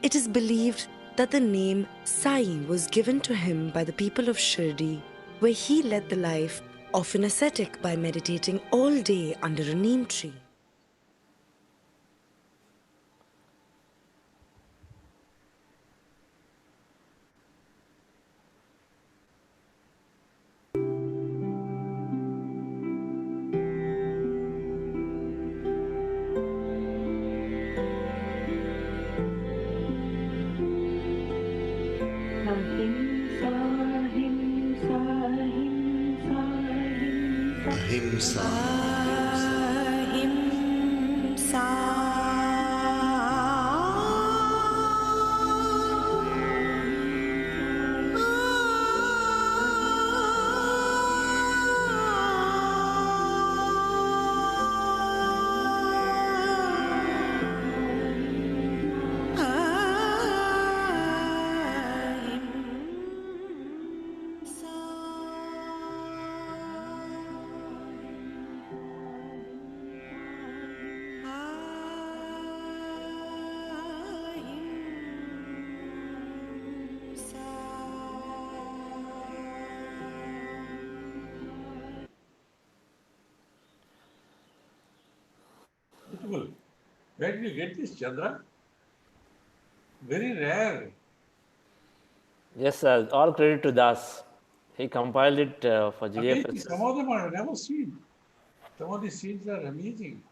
It is believed that the name Sai was given to him by the people of Shirdi, where he led the life of an ascetic by meditating all day under a neem tree. Ahimsa. Beautiful. Where did you get this, Chandra? Very rare. Yes, sir. All credit to Das. He compiled it for Amazing. GFS. Some of them I've never seen. Some of these scenes are amazing.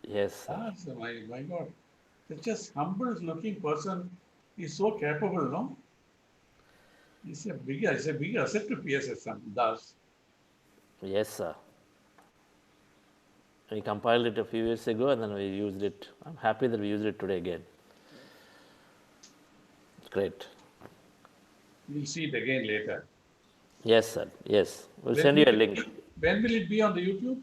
Yes, sir. Ah, so my God. Such a humble looking person is so capable, no? It's a big asset to PSS, Das. Yes, sir. We compiled it a few years ago and then we used it. I'm happy that we used it today again. It's great. We'll see it again later. Yes, sir. Yes. We'll send you a link. When will it be on the YouTube?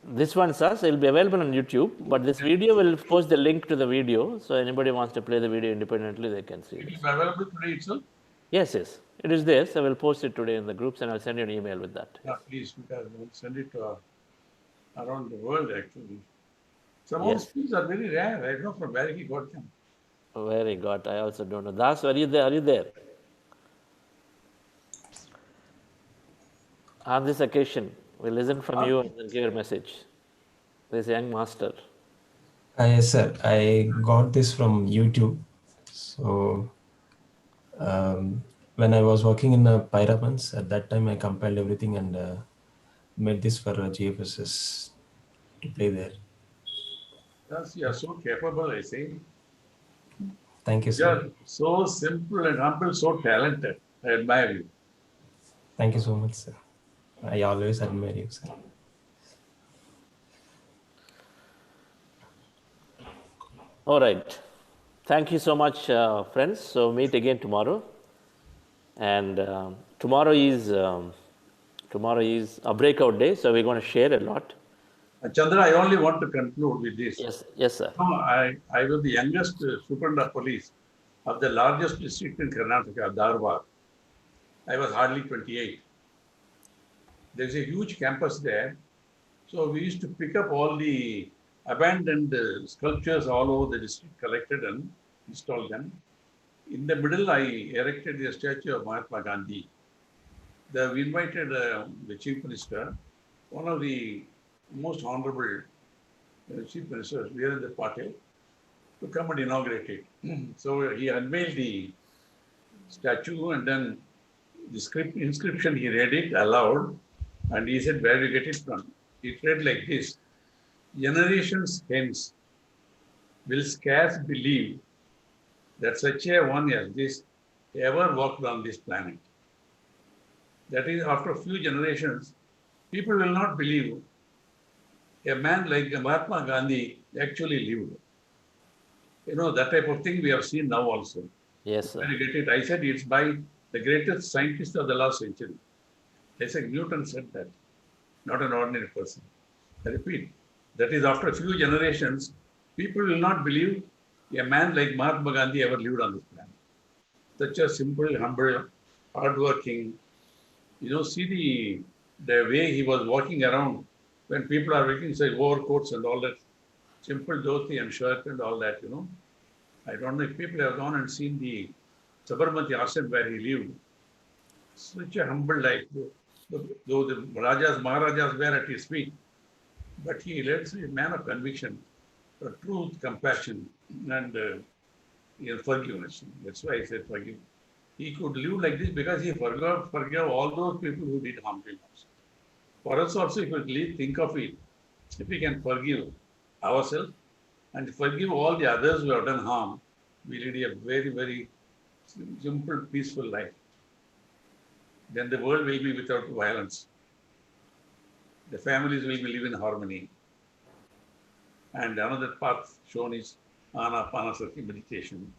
This one, sir, so it will be available on YouTube, but this video will post the link to the video. So anybody wants to play the video independently, they can see it. It will be available today itself? Yes, yes. It is there. So we'll post it today in the groups and I'll send you an email with that. Yeah, please, because we'll send it around the world actually. Some of Yes. these things are very rare. I don't know from where he got them. Very good. I also don't know. Das, are you there? Are you there? On this occasion, we'll listen from you and then give your message. This young master. Yes, sir. I got this from YouTube. So when I was working in Pyramans, at that time I compiled everything and made this for GFSS to play there. Yes, you are so capable, I say. Thank you, You sir. are so simple and humble, so talented. I admire you. Thank you so much, sir. I always admire you, sir. All right. Thank you so much, friends. So meet again tomorrow. And tomorrow is a breakout day, so we're going to share a lot. Chandra, I only want to conclude with this. Yes, yes, sir. No, I was the youngest superintendent of police of the largest district in Karnataka, Dharwad. I was hardly 28. There's a huge campus there. So we used to pick up all the abandoned sculptures all over the district, collected and installed them. In the middle, I erected the statue of Mahatma Gandhi. We invited the chief minister, one of the most honorable chief ministers, Virendra Patel, to come and inaugurate it. So he unveiled the statue and then the inscription, he read it aloud and he said, where do you get it from? It read like this: generations hence, will scarce believe that such a one as this ever walked on this planet. That is, after a few generations, people will not believe a man like Mahatma Gandhi actually lived. You know, that type of thing we have seen now also. Yes, sir. When you get it, I said it's by the greatest scientist of the last century. Isaac Newton said that, not an ordinary person. I repeat, that is after a few generations, people will not believe a man like Mahatma Gandhi ever lived on this planet. Such a simple, humble, hardworking, you know, see the way he was walking around when people are wearing, say, overcoats and all that, simple dhoti and shirt and all that, you know. I don't know if people have gone and seen the Sabarmati Ashram where he lived. Such a humble life. Though the Rajas, Maharajas were at his feet, but he led a man of conviction, truth, compassion, and forgiveness. That's why I said forgive. He could live like this because he forgave all those people who did harm to him. For us also, if we think of it, if we can forgive ourselves and forgive all the others who have done harm, we lead a very, very simple, peaceful life. Then the world will be without violence. The families will live in harmony. And another path shown is Anapanasati meditation.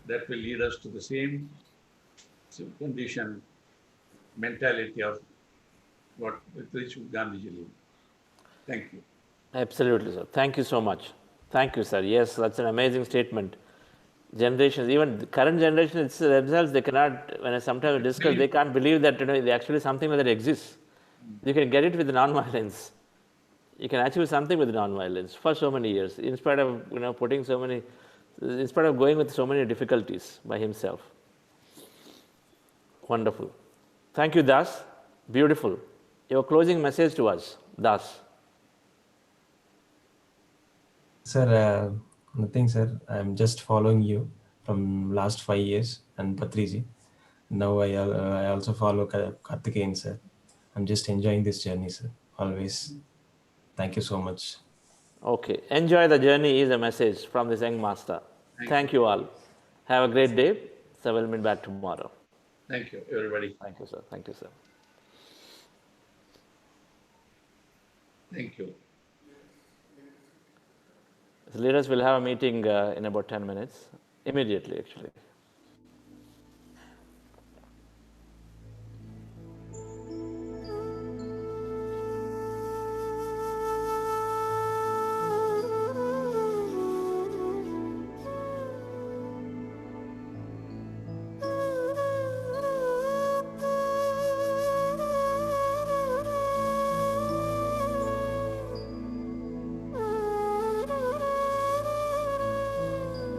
That will lead us to the same condition, mentality of what with which Gandhiji lived. Thank you. Absolutely, sir. Thank you so much. Thank you, sir. Yes, that's an amazing statement. Generations, even the current generation themselves, they cannot, when I sometimes discuss, they can't believe that actually something like that exists. You can get it with non-violence. You can achieve something with non-violence for so many years, in spite of putting so many, in spite of going with so many difficulties by himself. Wonderful. Thank you, Das. Beautiful. Your closing message to us, Das. Sir, nothing, sir. I'm just following you from last 5 years and Patriji. Now I also follow Karthikeyan, sir. I'm just enjoying this journey, sir. Always. Thank you so much. Okay. Enjoy the journey is a message from this young master. Thank you all. Have a great day. So we'll meet back tomorrow. Thank you, everybody. Thank you, sir. Thank you, sir. Thank you. So leaders will have a meeting in about 10 minutes. Immediately, actually.